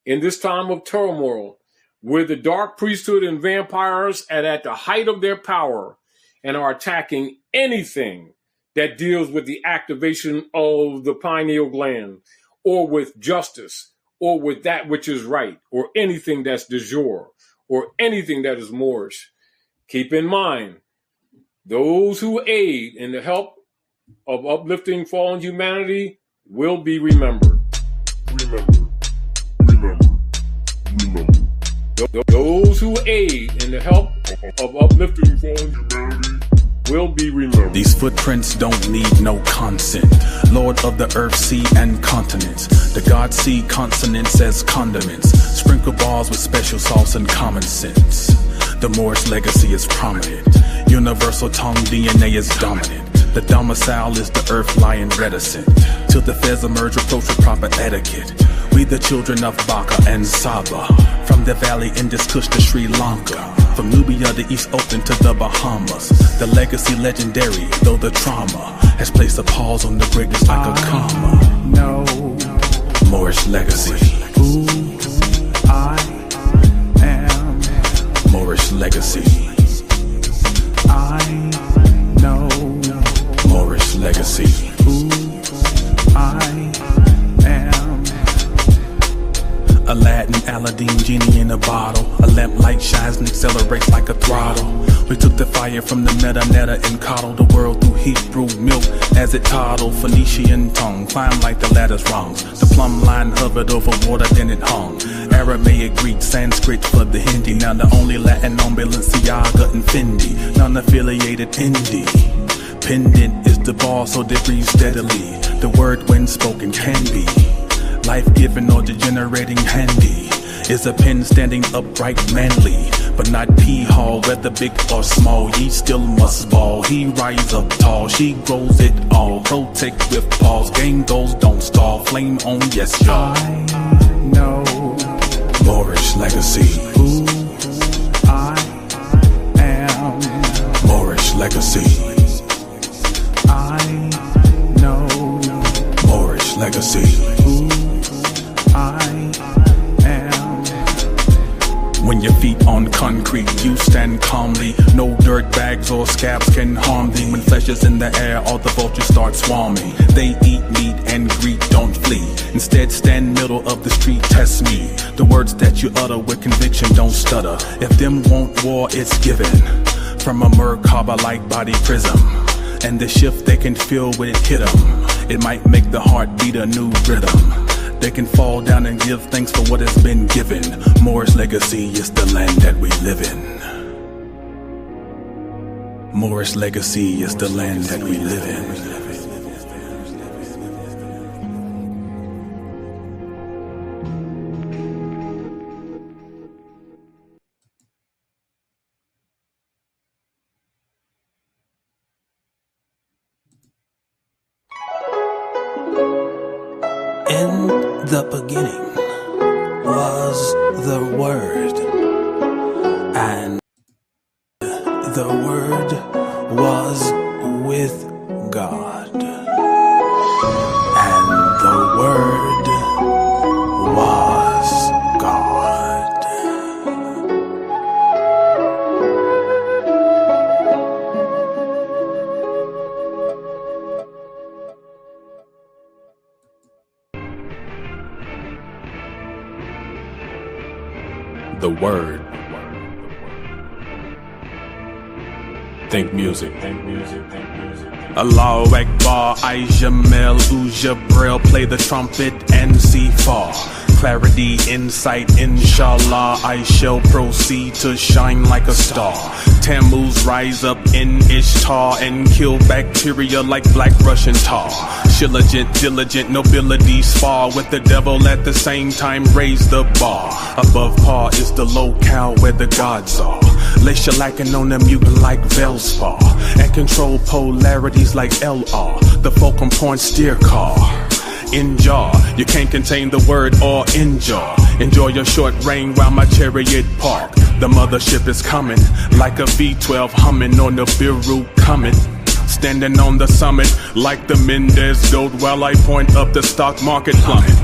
in this time of turmoil, where the dark priesthood and vampires are at the height of their power and are attacking anything that deals with the activation of the pineal gland, or with justice, or with that which is right, or anything that's de jour, or anything that is Moorish. Keep in mind, those who aid in the help of uplifting fallen humanity will be remembered. Those who aid in the help of uplifting fallen humanity will be remembered. These footprints don't need no consent. Lord of the earth, sea, and continents. The God see consonants as condiments. Sprinkle balls with special sauce and common sense. The Moorish legacy is prominent. Universal tongue DNA is dominant. The domicile is the earth lying reticent. Till the feds emerge, approach with proper etiquette. We the children of Baka and Saba. From the valley Indus Kush to Sri Lanka. From Nubia to East Oakland to the Bahamas. The legacy legendary, though the trauma has placed a pause on the greatness like a comma. No. Moorish legacy. Who I am. Moorish legacy. I know. Moorish legacy. Who I am. Aladdin, Aladdin, genie in a bottle. A lamp light shines and accelerates like a throttle. We took the fire from the meta and coddled the world through Hebrew milk as it toddled. Phoenician tongue climbed like the ladder's rungs. The plumb line hovered over water, then it hung. Aramaic, Greek, Sanskrit for the Hindi. Now the only Latin on Balenciaga and Fendi. Non-affiliated indie. Pendant is the ball, so they breathe steadily. The word when spoken can be life-giving or degenerating handy. Is a pen standing upright manly, but not pee-haw, whether big or small. Ye still must ball. He rise up tall, she grows it all. Protect with pause, game goes, don't stall. Flame on, yes y'all. I know. Moorish legacy. Who I am. Moorish legacy. I legacy. who I am. When your feet on concrete, you stand calmly. No dirt bags or scabs can harm thee. When flesh is in the air, all the vultures start swarming. They eat meat and greed, don't flee. Instead, stand middle of the street, test me. The words that you utter with conviction don't stutter. If them want war, it's given from a Merkaba-like body prism. And the shift they can feel when it hit them. It might make the heart beat a new rhythm. They can fall down and give thanks for what has been given. Moore's legacy is the land that we live in. Moore's legacy is the land that we live in. In the beginning was the Word, and the Word was with God, and the Word was God. The word. Think music. Allahu Akbar, Jamel, Jabril, play the trumpet and see far. Clarity, insight, inshallah, I shall proceed to shine like a star. Tammuz rise up in Ishtar and kill bacteria like black Russian tar. Shilligant, diligent, nobility spar with the devil at the same time, raise the bar. Above par is the locale where the gods are. Lay shellacking on the mutant like Velspar and control polarities like LR, the Fulcrum Point steer car. In jar, you can't contain the word or in jar. Enjoy your short reign while my chariot park. The mothership is coming like a V12 humming on the Biru coming. Standing on the summit like the Mendez goat while I point up the stock market plummet.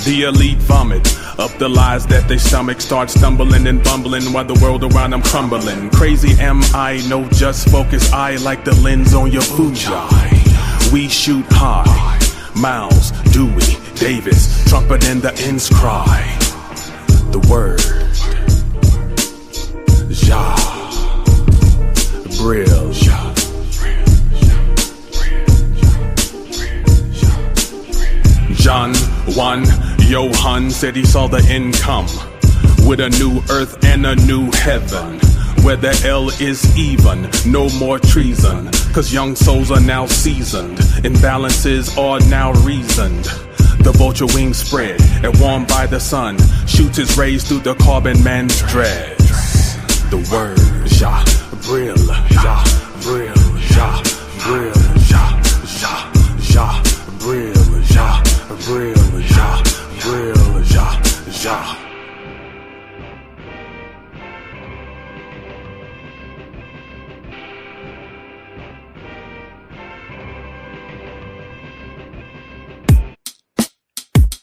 The elite vomit up the lies that they stomach, start stumbling and bumbling while the world around them crumbling. Crazy am I, no just focus eye like the lens on your Fuji. We shoot high. Miles, Dewey, Davis, trumpet in the ends cry. The word, Ja, Brill, John 1, Johann said he saw the end come with a new earth and a new heaven, where the L is even, no more treason, cause young souls are now seasoned, imbalances are now reasoned. The vulture wings spread and warmed by the sun, shoots its rays through the carbon man's dreads. The word, Ja, Brill, Ja, Brill, Ja, Brill, Ja, Ja, Ja, Brill, Ja, Brill, Ja, Brill, Ja, Ja.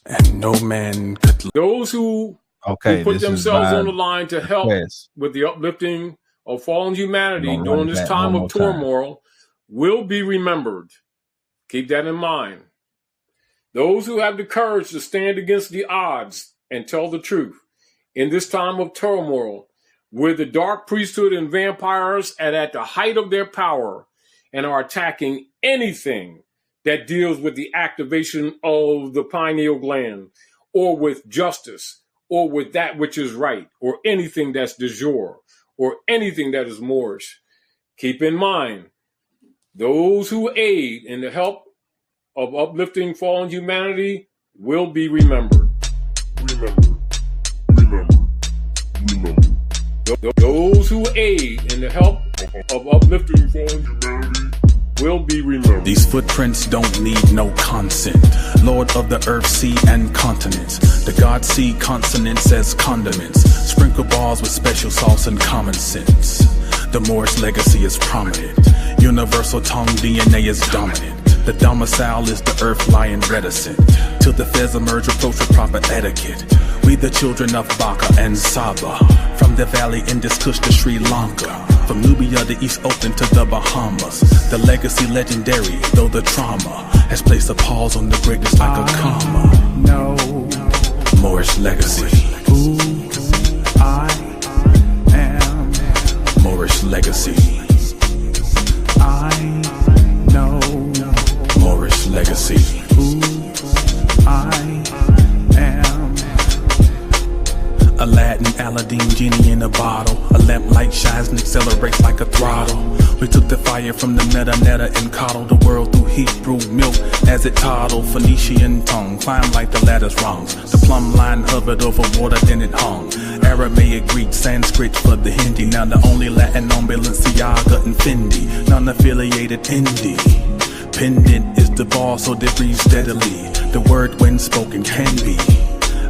And no man could. Those who put themselves on the line to help with the uplifting of fallen humanity during this time of turmoil will be remembered. Keep that in mind. Those who have the courage to stand against the odds and tell the truth in this time of turmoil, where the dark priesthood and vampires are at the height of their power and are attacking anything that deals with the activation of the pineal gland, or with justice, or with that which is right, or anything that's de jour, or anything that is Moorish. Keep in mind, those who aid in the help of uplifting fallen humanity will be remembered. Those who aid in the help of uplifting fallen humanity will be remembered. These footprints don't need no consent. Lord of the earth, sea, and continents. The gods see consonants as condiments. Sprinkle bars with special sauce and common sense. The Moorish legacy is prominent. Universal tongue DNA is dominant. The domicile is the earth lying reticent till the feds emerge, approach with proper etiquette. We the children of Baka and Saba, from the valley Indus Kush to Sri Lanka, from Nubia to East Oakland to the Bahamas. The legacy legendary, though the trauma has placed a pause on the greatness like a comma. No, Moorish legacy. who I am. Moorish legacy. I know Moorish legacy. who I am. Aladdin, Aladdin, genie in a bottle. A lamp light shines and accelerates like a throttle. We took the fire from the netta and coddled the world through Hebrew milk as it toddled. Phoenician tongue climbed like the ladder's rungs. The plumb line hovered over water, then it hung. Aramaic, Greek, Sanskrit for the Hindi. Now the only Latin on Balenciaga and Fendi. Non-affiliated indie. Pendant is the ball, so they breathe steadily. The word when spoken can be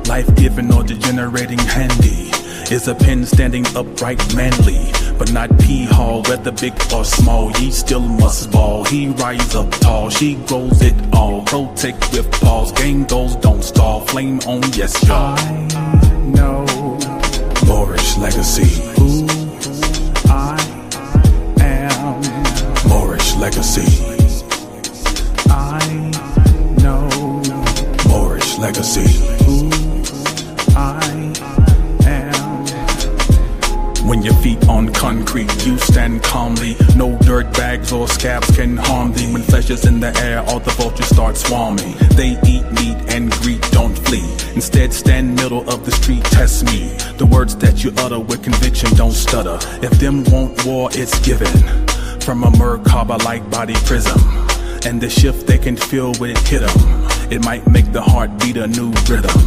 life-giving or degenerating handy. Is a pen standing upright manly, but not pee-haw, whether big or small. Ye still must ball. He rise up tall, she grows it all. Protect with pause, game goes, don't stall. Flame on, yes y'all. I know Moorish legacy. who I am. Moorish legacy. I know Moorish legacy. who I am. When your feet on concrete, you stand calmly. No dirt bags or scabs can harm thee. When flesh is in the air, all the vultures start swarming. They eat meat and greed, don't flee. Instead, stand middle of the street, test me. The words that you utter with conviction, don't stutter. If them want war, it's given from a Merkaba-like body prism. And the shift they can feel when it hit them. It might make the heart beat a new rhythm.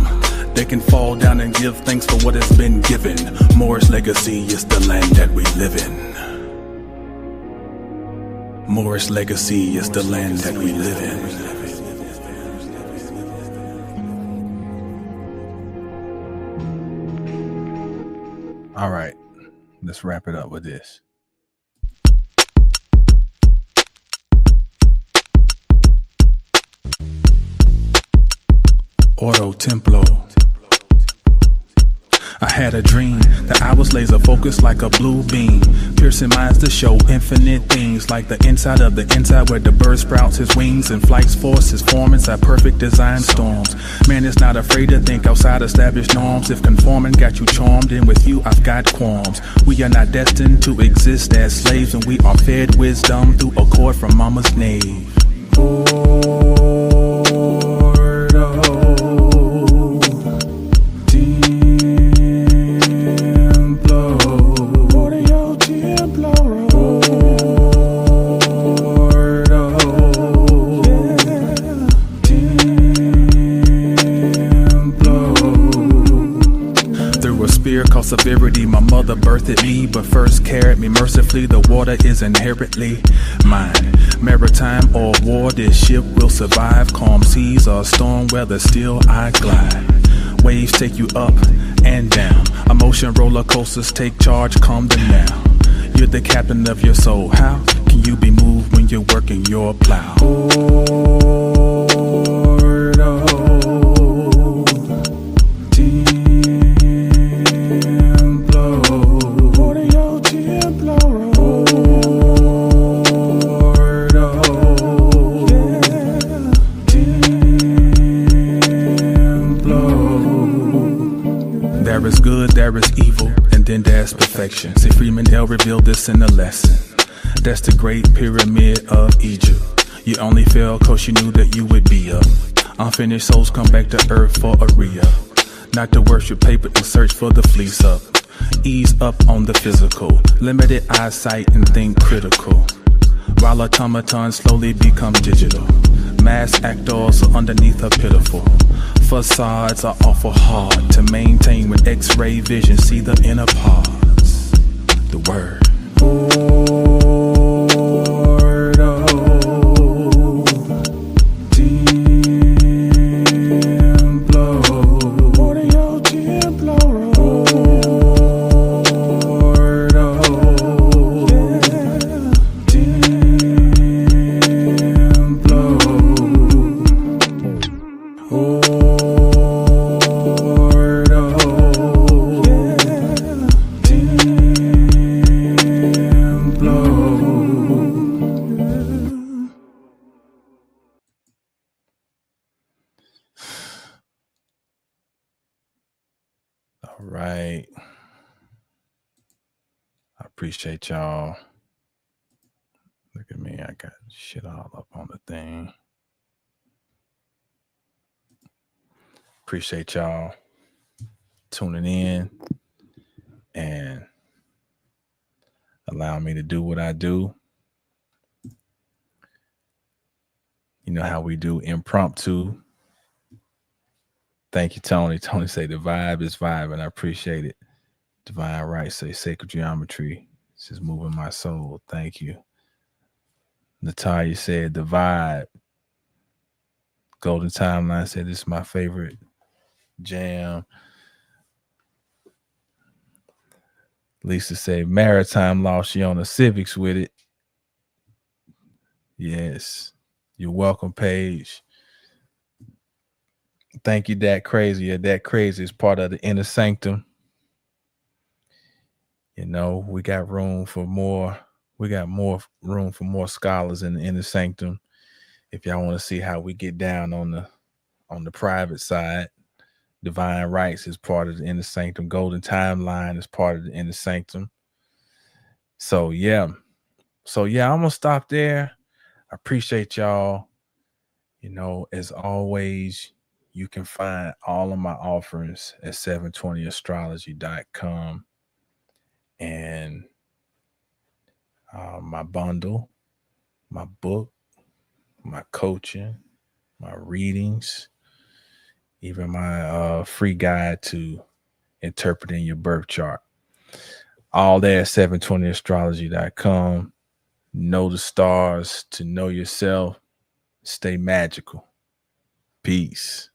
They can fall down and give thanks for what has been given. Moorish legacy is the land that we live in. Moorish legacy is the land that we live in. All right, let's wrap it up with this. Oro Templo. I had a dream that I was laser focused like a blue beam, piercing minds to show infinite things, like the inside of the inside where the bird sprouts his wings and flights force his form inside perfect design storms. Man is not afraid to think outside established norms. If conforming got you charmed, then with you I've got qualms. We are not destined to exist as slaves, and we are fed wisdom through a cord from mama's nave. Severity, my mother birthed me, but first carried me mercifully. The water is inherently mine. Maritime or war, this ship will survive. Calm seas or storm weather, still I glide. Waves take you up and down. Emotion roller coasters take charge, calm them now. You're the captain of your soul. How can you be moved when you're working your plow? There is evil, and then there's perfection. See, Freeman L. revealed this in a lesson. That's the great pyramid of Egypt. You only fell cause you knew that you would be up. Unfinished souls come back to earth for a re-up. Not to worship paper and search for the fleece up. Ease up on the physical. Limited eyesight and think critical. While automatons slowly become digital. Mass actors are underneath are pitiful. Facades are awful hard to maintain with X-ray vision. See the inner parts. The word. All right. I appreciate y'all. Look at me. I got shit all up on the thing. Appreciate y'all tuning in and allowing me to do what I do. You know how we do impromptu. Thank you, Tony. Tony say the vibe is vibing. I appreciate it. Divine Right say sacred geometry. It's just moving my soul. Thank you. Natalia said the vibe. Golden Timeline said this is my favorite jam. Lisa said maritime law. She on the civics with it. Yes. You're welcome, Paige. Thank you, That Crazy. That Crazy is part of the inner sanctum. You know, we got room for more. We got more room for more scholars in the inner sanctum. If y'all want to see how we get down on the private side, Divine Rights is part of the inner sanctum. Golden Timeline is part of the inner sanctum. So yeah, I'm gonna stop there. I appreciate y'all. You know, as always, you can find all of my offerings at 720astrology.com and my bundle, my book, my coaching, my readings, even my free guide to interpreting your birth chart. All there at 720astrology.com. Know the stars to know yourself. Stay magical. Peace.